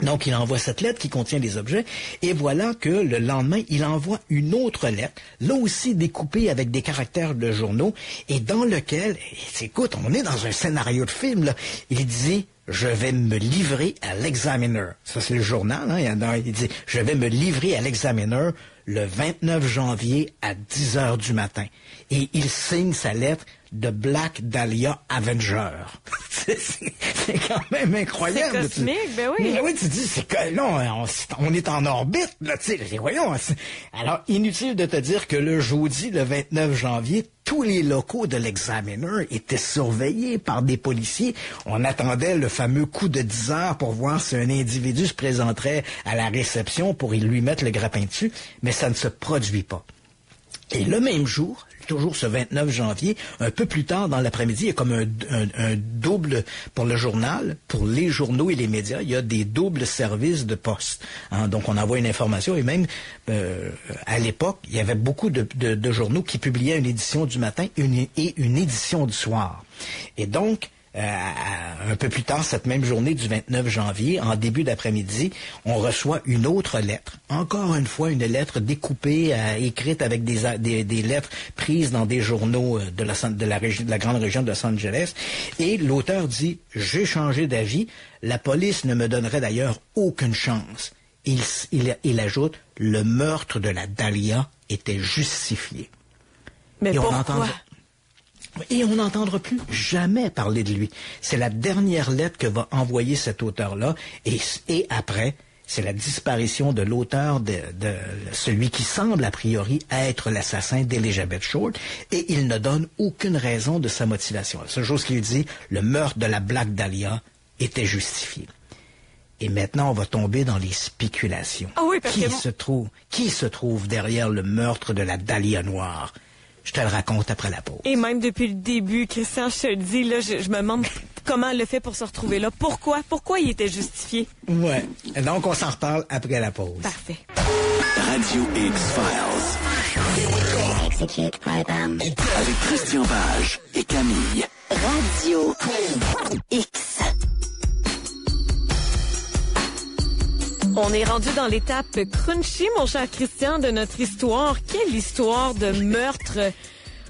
Donc, il envoie cette lettre qui contient des objets, et voilà que le lendemain, il envoie une autre lettre, là aussi découpée avec des caractères de journaux, et dans lequel, écoute, on est dans un scénario de film, là. Il dit, je vais me livrer à l'Examiner. Ça, c'est le journal, hein. Il dit, je vais me livrer à l'Examiner le 29 janvier à 10 heures du matin. Et il signe sa lettre de Black Dahlia Avenger. C'est quand même incroyable. C'est cosmique, ben oui. Mais oui, tu dis, c'est que non, on est en orbite, là, tu sais. Voyons. Alors, inutile de te dire que le jeudi, le 29 janvier, tous les locaux de l'Examiner étaient surveillés par des policiers. On attendait le fameux coup de 10 heures pour voir si un individu se présenterait à la réception pour lui mettre le grappin dessus, mais ça ne se produit pas. Et le même jour, toujours ce 29 janvier, un peu plus tard dans l'après-midi, il y a comme un double pour le journal, pour les journaux et les médias, il y a des doubles services de poste. Hein, donc on envoie une information et même à l'époque, il y avait beaucoup de journaux qui publiaient une édition du matin et une édition du soir. Et donc, un peu plus tard, cette même journée du 29 janvier, en début d'après-midi, on reçoit une autre lettre. Encore une fois, une lettre découpée, écrite avec des lettres prises dans des journaux de la grande région de Los Angeles. Et l'auteur dit, j'ai changé d'avis. La police ne me donnerait d'ailleurs aucune chance. Il ajoute, le meurtre de la Dahlia était justifié. Mais pourquoi? Et on n'entendra plus jamais parler de lui. C'est la dernière lettre que va envoyer cet auteur-là. Et après, c'est la disparition de l'auteur de celui qui semble a priori être l'assassin d'Elizabeth Short. Et il ne donne aucune raison de sa motivation. La seule chose qu'il dit, le meurtre de la Black Dahlia était justifié. Et maintenant, on va tomber dans les spéculations. Ah oui, parce Qui se trouve derrière le meurtre de la Dahlia noire? Je te le raconte après la pause. Et même depuis le début, Christian, je te le dis, là, je me demande comment elle le fait pour se retrouver là. Pourquoi il était justifié? Ouais. Donc, on s'en reparle après la pause. Parfait. Radio X-Files. Avec Christian Page et Camille. Radio X. On est rendu dans l'étape crunchy, mon cher Christian, de notre histoire. Quelle histoire de meurtre!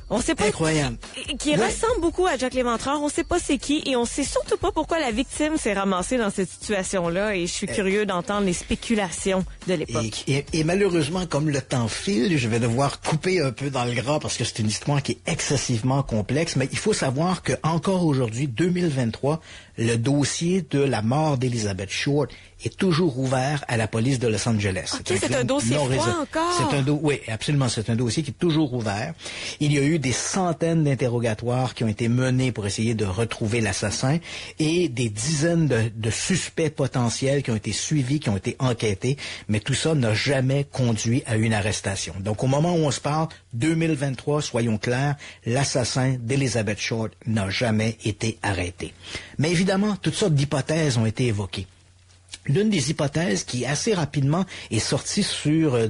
On sait pas. Incroyable. Qui ressemble beaucoup à Jack l'Éventreur. On sait pas c'est qui et on sait surtout pas pourquoi la victime s'est ramassée dans cette situation-là. Et je suis curieux d'entendre les spéculations de l'époque. Et malheureusement, comme le temps file, je vais devoir couper un peu dans le gras parce que c'est une histoire qui est excessivement complexe. Mais il faut savoir que encore aujourd'hui, 2023, le dossier de la mort d'Elizabeth Short est toujours ouvert à la police de Los Angeles. OK, c'est un dossier froid encore? Oui, absolument, c'est un dossier qui est toujours ouvert. Il y a eu des centaines d'interrogatoires qui ont été menés pour essayer de retrouver l'assassin et des dizaines de suspects potentiels qui ont été suivis, qui ont été enquêtés, mais tout ça n'a jamais conduit à une arrestation. Donc, au moment où on se parle, 2023, soyons clairs, l'assassin d'Elizabeth Short n'a jamais été arrêté. Mais évidemment, toutes sortes d'hypothèses ont été évoquées. L'une des hypothèses qui assez rapidement est sortie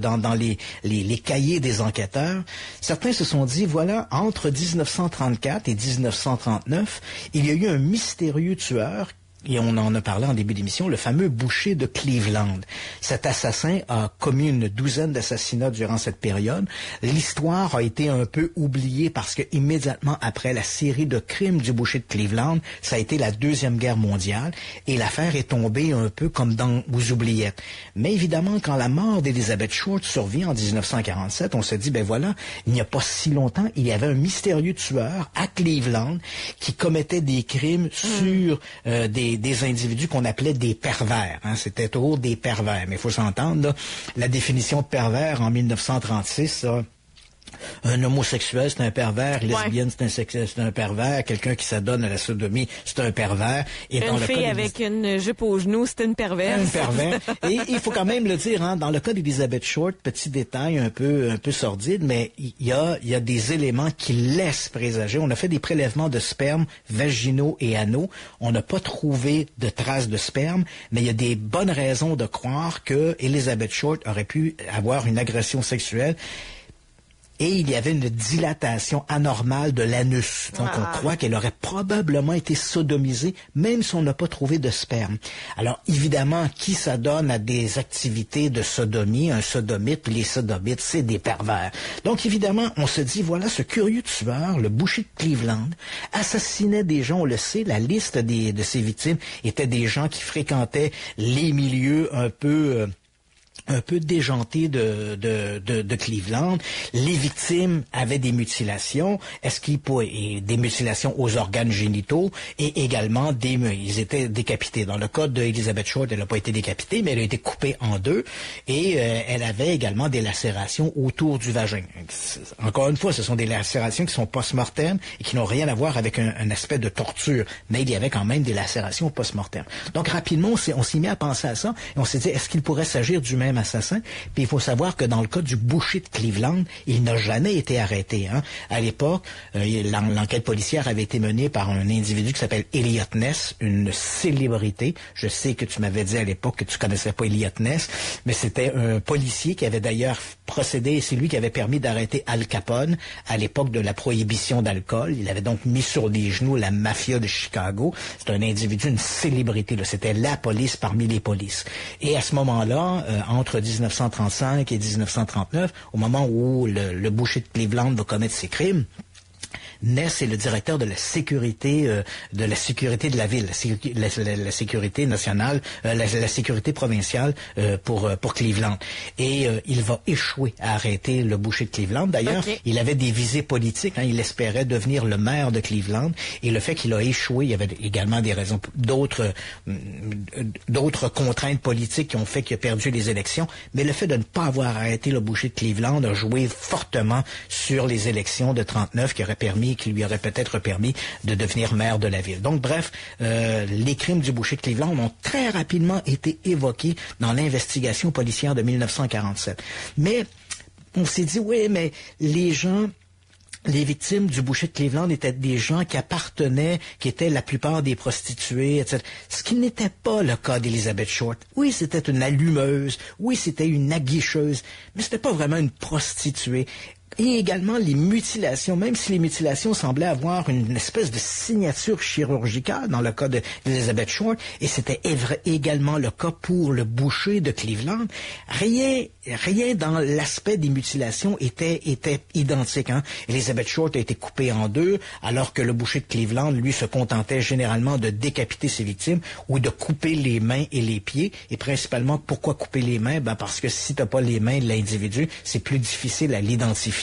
dans les cahiers des enquêteurs, certains se sont dit, voilà, entre 1934 et 1939, il y a eu un mystérieux tueur, et on en a parlé en début d'émission, le fameux boucher de Cleveland. Cet assassin a commis une douzaine d'assassinats durant cette période. L'histoire a été un peu oubliée parce que immédiatement après la série de crimes du boucher de Cleveland, ça a été la Deuxième Guerre mondiale et l'affaire est tombée un peu comme dans aux oubliettes. Mais évidemment, quand la mort d'Elizabeth Short survient en 1947, on se dit, ben voilà, il n'y a pas si longtemps, il y avait un mystérieux tueur à Cleveland qui commettait des crimes sur des individus qu'on appelait des pervers. Hein. C'était toujours des pervers. Mais il faut s'entendre, là, la définition de pervers en 1936, Un homosexuel, c'est un pervers. Lesbienne, c'est un pervers. Quelqu'un qui s'adonne à la sodomie, c'est un pervers. Et une fille avec une jupe aux genoux, c'est une perverse. Un pervers. Et il faut quand même le dire, hein, dans le cas d'Elizabeth Short, petit détail un peu sordide, mais il y a des éléments qui laissent présager. On a fait des prélèvements de sperme vaginaux et anaux. On n'a pas trouvé de traces de sperme, mais il y a des bonnes raisons de croire que Elizabeth Short aurait pu avoir une agression sexuelle. Et il y avait une dilatation anormale de l'anus. Donc, on croit qu'elle aurait probablement été sodomisée, même si on n'a pas trouvé de sperme. Alors, évidemment, qui s'adonne à des activités de sodomie? Un sodomite, puis les sodomites, c'est des pervers. Donc, évidemment, on se dit, voilà, ce curieux tueur, le boucher de Cleveland, assassinait des gens, on le sait, la liste de ses victimes étaient des gens qui fréquentaient les milieux un peu déjanté de Cleveland. Les victimes avaient des mutilations. Des mutilations aux organes génitaux et également ils étaient décapités. Dans le cas d'Elizabeth Short, elle n'a pas été décapitée, mais elle a été coupée en deux et elle avait également des lacérations autour du vagin. Encore une fois, ce sont des lacérations qui sont post-mortem et qui n'ont rien à voir avec un aspect de torture, mais il y avait quand même des lacérations post-mortem. Donc rapidement, on s'y met à penser à ça et on s'est dit, est-ce qu'il pourrait s'agir du même assassin? Puis il faut savoir que dans le cas du boucher de Cleveland, il n'a jamais été arrêté. Hein. À l'époque, l'enquête policière avait été menée par un individu qui s'appelle Elliot Ness, une célébrité. Je sais que tu m'avais dit à l'époque que tu connaissais pas Elliot Ness, mais c'était un policier qui avait d'ailleurs procédé, et c'est lui qui avait permis d'arrêter Al Capone à l'époque de la prohibition d'alcool. Il avait donc mis sur les genoux la mafia de Chicago. C'est un individu, une célébrité. Là. C'était la police parmi les polices. Et à ce moment-là, entre 1935 et 1939, au moment où le boucher de Cleveland va commettre ses crimes, Ness est le directeur de la sécurité de la ville, la sécurité nationale, la sécurité provinciale pour Cleveland. Et il va échouer à arrêter le boucher de Cleveland. D'ailleurs, il avait des visées politiques. Hein, il espérait devenir le maire de Cleveland. Et le fait qu'il a échoué, il y avait également des raisons, d'autres contraintes politiques qui ont fait qu'il a perdu les élections. Mais le fait de ne pas avoir arrêté le boucher de Cleveland a joué fortement sur les élections de 39 qui lui aurait peut-être permis de devenir maire de la ville. Donc, bref, les crimes du boucher de Cleveland ont très rapidement été évoqués dans l'investigation policière de 1947. Mais on s'est dit, oui, mais les victimes du boucher de Cleveland étaient des gens qui étaient la plupart des prostituées, etc. Ce qui n'était pas le cas d'Elizabeth Short. Oui, c'était une allumeuse. Oui, c'était une aguicheuse. Mais c'était pas vraiment une prostituée. Et également les mutilations, même si les mutilations semblaient avoir une espèce de signature chirurgicale dans le cas d'Elizabeth Short, et c'était également le cas pour le boucher de Cleveland, rien dans l'aspect des mutilations était identique. Hein. Elizabeth Short a été coupée en deux, alors que le boucher de Cleveland, lui, se contentait généralement de décapiter ses victimes ou de couper les mains et les pieds. Et principalement, pourquoi couper les mains? Parce que si t'as pas les mains de l'individu, c'est plus difficile à l'identifier.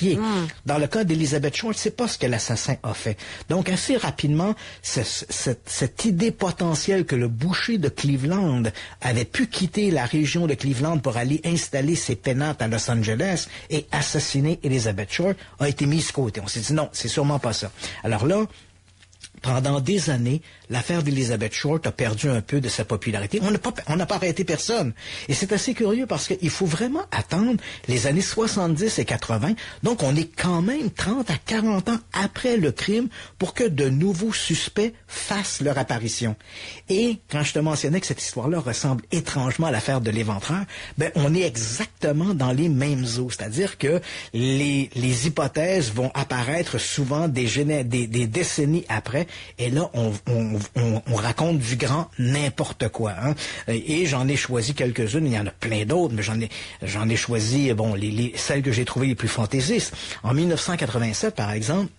Dans le cas d'Elizabeth Short, c'est pas ce que l'assassin a fait. Donc, assez rapidement, cette idée potentielle que le boucher de Cleveland avait pu quitter la région de Cleveland pour aller installer ses pénates à Los Angeles et assassiner Elizabeth Short a été mise de côté. On s'est dit non, c'est sûrement pas ça. Alors là, pendant des années, l'affaire d'Elizabeth Short a perdu un peu de sa popularité. On n'a pas arrêté personne. Et c'est assez curieux parce qu'il faut vraiment attendre les années 70 et 80. Donc, on est quand même 30 à 40 ans après le crime pour que de nouveaux suspects fassent leur apparition. Et quand je te mentionnais que cette histoire-là ressemble étrangement à l'affaire de l'Éventreur, on est exactement dans les mêmes eaux. C'est-à-dire que les hypothèses vont apparaître souvent des décennies après. Et là, on raconte du grand n'importe quoi. Hein. Et j'en ai choisi quelques-unes. Il y en a plein d'autres, mais j'en ai choisi celles que j'ai trouvées les plus fantaisistes. En 1987, par exemple,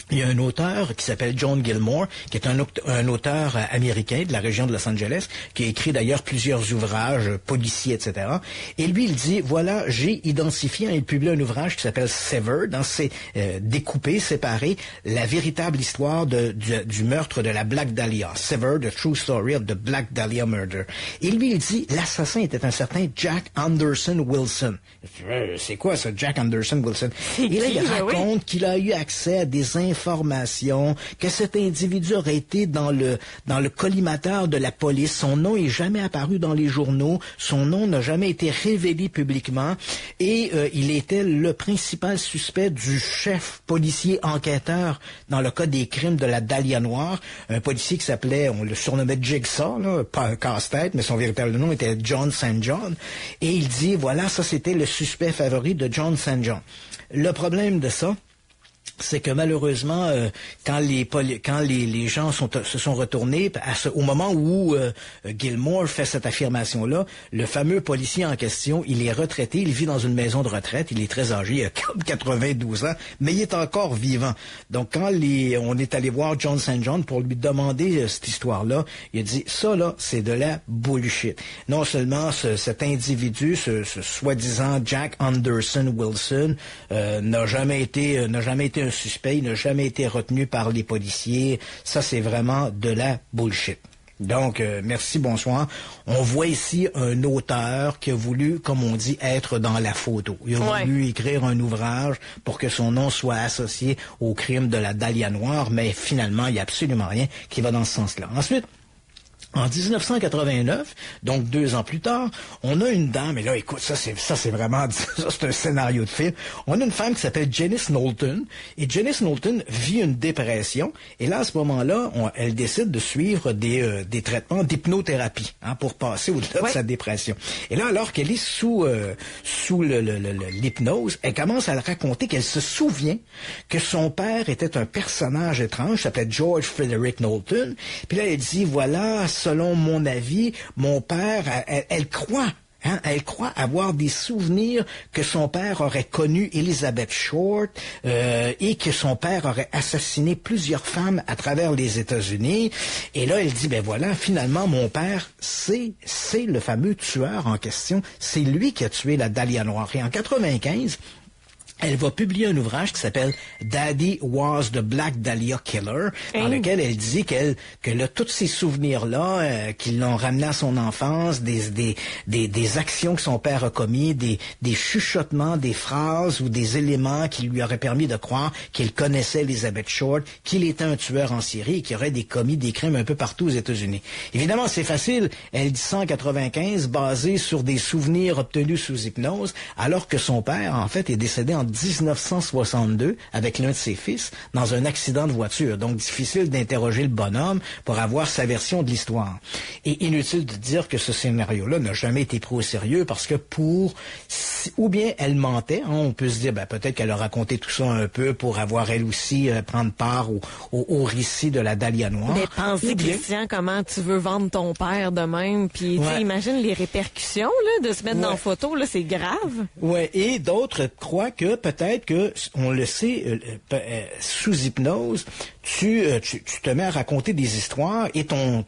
Il y a un auteur qui s'appelle John Gilmore, qui est un auteur américain de la région de Los Angeles, qui a écrit d'ailleurs plusieurs ouvrages policiers, etc. Et lui, il dit, voilà, j'ai identifié, il publie un ouvrage qui s'appelle Severed, c'est découpé, séparé, la véritable histoire du meurtre de la Black Dahlia. Severed, the true story of the Black Dahlia murder. Et lui, il dit, l'assassin était un certain Jack Anderson Wilson. C'est quoi ça, Jack Anderson Wilson? Et là, il raconte qu'il a eu accès à des information, que cet individu aurait été dans le collimateur de la police. Son nom est jamais apparu dans les journaux. Son nom n'a jamais été révélé publiquement. Et il était le principal suspect du chef policier enquêteur dans le cas des crimes de la Dahlia Noire. Un policier qui s'appelait, on le surnommait Jigsaw, là, pas un casse-tête, mais son véritable nom était John St. John. Et il dit, voilà, ça c'était le suspect favori de John St. John. Le problème de ça, c'est que malheureusement, quand les gens se sont retournés, au moment où Gilmore fait cette affirmation-là, le fameux policier en question, il est retraité, il vit dans une maison de retraite, il est très âgé, il a 92 ans, mais il est encore vivant. Donc quand on est allé voir John St. John pour lui demander cette histoire-là, il a dit, ça là, c'est de la bullshit. Non seulement cet individu, ce soi-disant Jack Anderson Wilson, n'a jamais été un suspect, il n'a jamais été retenu par les policiers. Ça, c'est vraiment de la bullshit. Donc, merci, bonsoir. On voit ici un auteur qui a voulu, comme on dit, être dans la photo. Il a voulu écrire un ouvrage pour que son nom soit associé au crime de la Dahlia Noire, mais finalement, il n'y a absolument rien qui va dans ce sens-là. Ensuite, en 1989, donc 2 ans plus tard, on a une dame, et là, écoute, ça c'est vraiment, ça c'est un scénario de film. On a une femme qui s'appelle Janice Knowlton, et Janice Knowlton vit une dépression, et là, à ce moment-là, elle décide de suivre des traitements d'hypnothérapie, pour passer au-delà de sa dépression. Et là, alors qu'elle est sous l'hypnose, elle commence à raconter qu'elle se souvient que son père était un personnage étrange, s'appelait George Frederick Knowlton, puis là, elle dit, voilà, selon mon avis, mon père, elle croit avoir des souvenirs que son père aurait connu Elizabeth Short et que son père aurait assassiné plusieurs femmes à travers les États-Unis. Et là, elle dit, ben voilà, finalement, mon père, c'est le fameux tueur en question. C'est lui qui a tué la Dahlia Noire. Et en 95, elle va publier un ouvrage qui s'appelle Daddy Was the Black Dahlia Killer, dans lequel elle dit que tous ces souvenirs-là, qui l'ont ramené à son enfance, des actions que son père a commis, des chuchotements, des phrases ou des éléments qui lui auraient permis de croire qu'il connaissait Elizabeth Short, qu'il était un tueur en série et qu'il aurait commis des crimes un peu partout aux États-Unis. Évidemment, c'est facile, elle dit ça en 95, basé sur des souvenirs obtenus sous hypnose, alors que son père, en fait, est décédé en 1962 avec l'un de ses fils dans un accident de voiture. Donc, difficile d'interroger le bonhomme pour avoir sa version de l'histoire. Et inutile de dire que ce scénario-là n'a jamais été pris au sérieux parce que ou bien elle mentait, on peut se dire, peut-être qu'elle a raconté tout ça un peu pour avoir elle aussi prendre part au récit de la Dahlia Noire. Mais pensez, Christian, comment tu veux vendre ton père de même, puis imagine les répercussions là, de se mettre dans la photo, là, c'est grave. Ouais, et d'autres croient que peut-être que, on le sait, sous hypnose, tu te mets à raconter des histoires et ton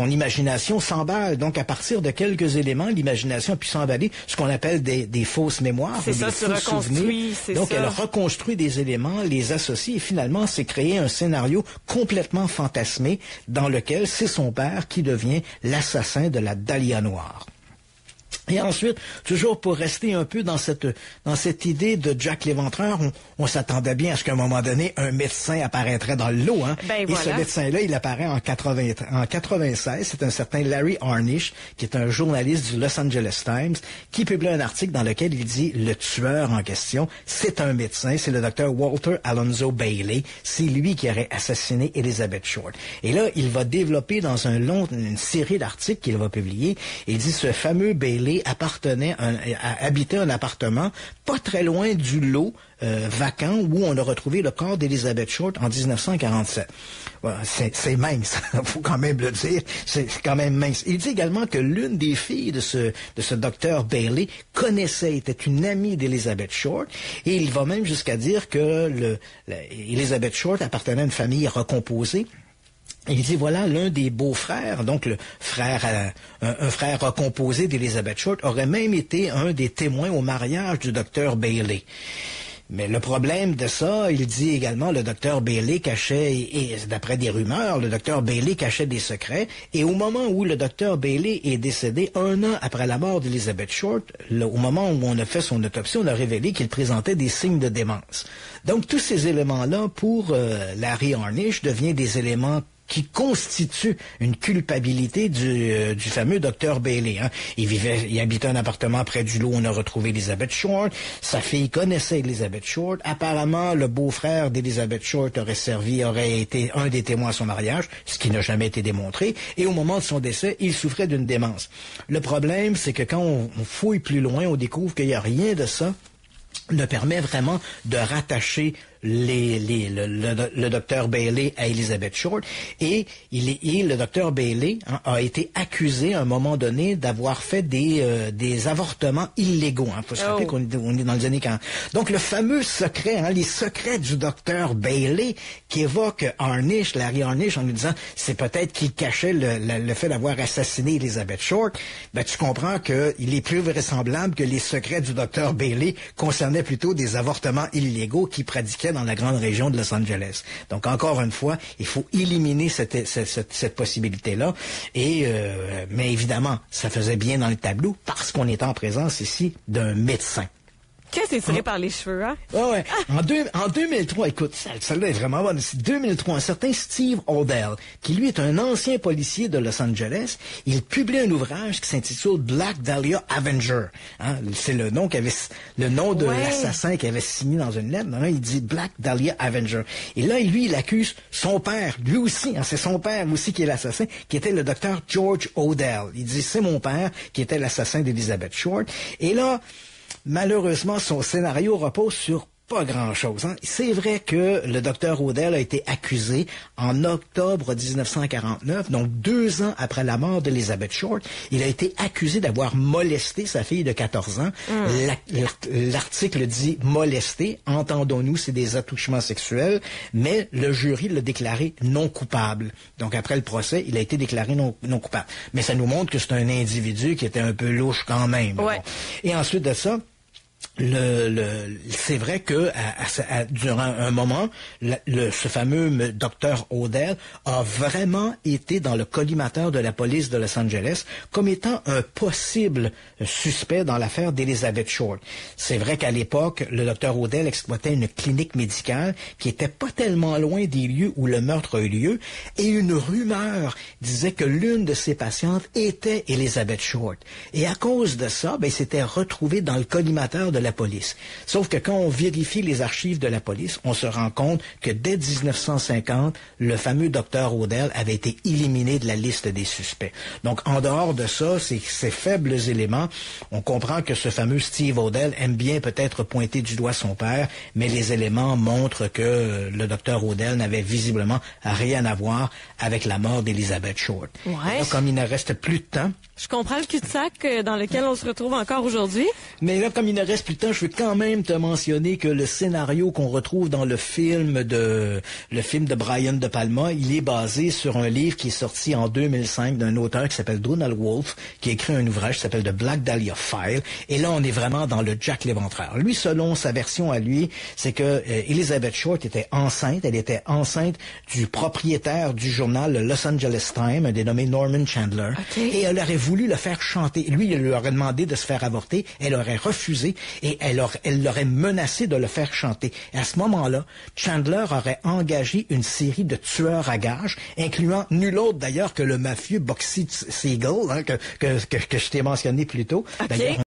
imagination s'emballe. Donc, à partir de quelques éléments, l'imagination a pu s'emballer, ce qu'on appelle des fausses mémoires, des faux souvenirs. Donc, elle reconstruit des éléments, les associe et finalement, c'est créé un scénario complètement fantasmé dans lequel c'est son père qui devient l'assassin de la Dahlia Noire. Et ensuite, toujours pour rester un peu dans cette idée de Jack l'Éventreur, on s'attendait bien à ce qu'à un moment donné, un médecin apparaîtrait dans le lot. Et ce médecin-là, il apparaît en 96. C'est un certain Larry Harnish, qui est un journaliste du Los Angeles Times, qui publie un article dans lequel il dit le tueur en question, c'est un médecin, c'est le docteur Walter Alonzo Bailey. C'est lui qui aurait assassiné Elizabeth Short. Et là, il va développer dans une série d'articles qu'il va publier. Il dit ce fameux Bailey Bailey habitait un appartement pas très loin du lot vacant où on a retrouvé le corps d'Elizabeth Short en 1947. Voilà, c'est mince, faut quand même le dire, c'est quand même mince. Il dit également que l'une des filles de ce docteur Bailey était une amie d'Elizabeth Short, et il va même jusqu'à dire que Elizabeth Short appartenait à une famille recomposée. Il dit, voilà, l'un des beaux-frères, donc un frère recomposé d'Elizabeth Short, aurait même été un des témoins au mariage du docteur Bailey. Mais le problème de ça, il dit également, le docteur Bailey cachait, et d'après des rumeurs, le docteur Bailey cachait des secrets, et au moment où le docteur Bailey est décédé, 1 an après la mort d'Elizabeth Short, au moment où on a fait son autopsie, on a révélé qu'il présentait des signes de démence. Donc tous ces éléments-là, pour Larry Harnish, deviennent des éléments qui constitue une culpabilité du fameux docteur Bailey. Hein. Il habitait un appartement près du lot où on a retrouvé Elizabeth Short. Sa fille connaissait Elizabeth Short. Apparemment, le beau-frère d'Elizabeth Short aurait été un des témoins à son mariage, ce qui n'a jamais été démontré. Et au moment de son décès, il souffrait d'une démence. Le problème, c'est que quand on fouille plus loin, on découvre qu'il n'y a rien de ça ne permet vraiment de rattacher le docteur Bailey à Elizabeth Short, et le docteur Bailey a été accusé à un moment donné d'avoir fait des avortements illégaux. Il faut se rappeler qu'on est dans les années 40. Donc le fameux secret, les secrets du docteur Bailey qui évoque Larry Harnish, en lui disant c'est peut-être qu'il cachait le fait d'avoir assassiné Elizabeth Short. Ben tu comprends qu'il est plus vraisemblable que les secrets du docteur Bailey concernaient plutôt des avortements illégaux qu'il pratiquait dans la grande région de Los Angeles. Donc, encore une fois, il faut éliminer cette possibilité-là. Mais évidemment, ça faisait bien dans le tableau parce qu'on est en présence ici d'un médecin. Qu'est-ce que c'est tiré par les cheveux, hein? Ouais. En 2003, écoute, celle-là est vraiment bonne. 2003, un certain Steve Odell, qui lui est un ancien policier de Los Angeles, il publie un ouvrage qui s'intitule Black Dahlia Avenger. Hein? C'est le nom de l'assassin qu'il avait signé dans une lettre. Là, il dit Black Dahlia Avenger. Et là, lui, il accuse son père, lui aussi, c'est son père aussi qui est l'assassin, qui était le docteur George Odell. Il dit, c'est mon père qui était l'assassin d'Elizabeth Short. Et là, malheureusement, son scénario repose sur pas grand-chose. Hein. C'est vrai que le docteur Odell a été accusé en octobre 1949, donc 2 ans après la mort d'Elizabeth Short. Il a été accusé d'avoir molesté sa fille de 14 ans. L'article dit molesté. Entendons-nous, c'est des attouchements sexuels, mais le jury l'a déclaré non coupable. Donc après le procès, il a été déclaré non coupable. Mais ça nous montre que c'est un individu qui était un peu louche quand même. Ouais. Bon. Et ensuite de ça, c'est vrai que durant un moment, ce fameux docteur Odell a vraiment été dans le collimateur de la police de Los Angeles comme étant un possible suspect dans l'affaire d'Elizabeth Short. C'est vrai qu'à l'époque, le docteur Odell exploitait une clinique médicale qui était pas tellement loin des lieux où le meurtre a eu lieu, et une rumeur disait que l'une de ses patientes était Elizabeth Short. Et à cause de ça, il s'était retrouvé dans le collimateur de la police. Sauf que quand on vérifie les archives de la police, on se rend compte que dès 1950, le fameux docteur Odell avait été éliminé de la liste des suspects. Donc, en dehors de ça, ces faibles éléments, on comprend que ce fameux Steve Odell aime bien peut-être pointer du doigt son père, mais les éléments montrent que le docteur Odell n'avait visiblement rien à voir avec la mort d'Elizabeth Short. Ouais. Là, comme il ne reste plus de temps... Je comprends le cul-de-sac dans lequel on se retrouve encore aujourd'hui. Mais là, comme il ne reste plus de temps, je veux quand même te mentionner que le scénario qu'on retrouve dans le film de Brian De Palma, il est basé sur un livre qui est sorti en 2005 d'un auteur qui s'appelle Donald Wolfe, qui a écrit un ouvrage qui s'appelle The Black Dahlia File. Et là, on est vraiment dans le Jack l'Éventreur. Lui, selon sa version à lui, c'est que Elizabeth Short était enceinte. Elle était enceinte du propriétaire du journal le Los Angeles Times, un dénommé Norman Chandler. Okay. Et elle aurait voulu le faire chanter. Lui, il lui aurait demandé de se faire avorter. Elle aurait refusé et elle l'aurait menacé de le faire chanter. Et à ce moment-là, Chandler aurait engagé une série de tueurs à gages, incluant nul autre d'ailleurs que le mafieux Bugsy Siegel, que je t'ai mentionné plus tôt. Okay. D'ailleurs,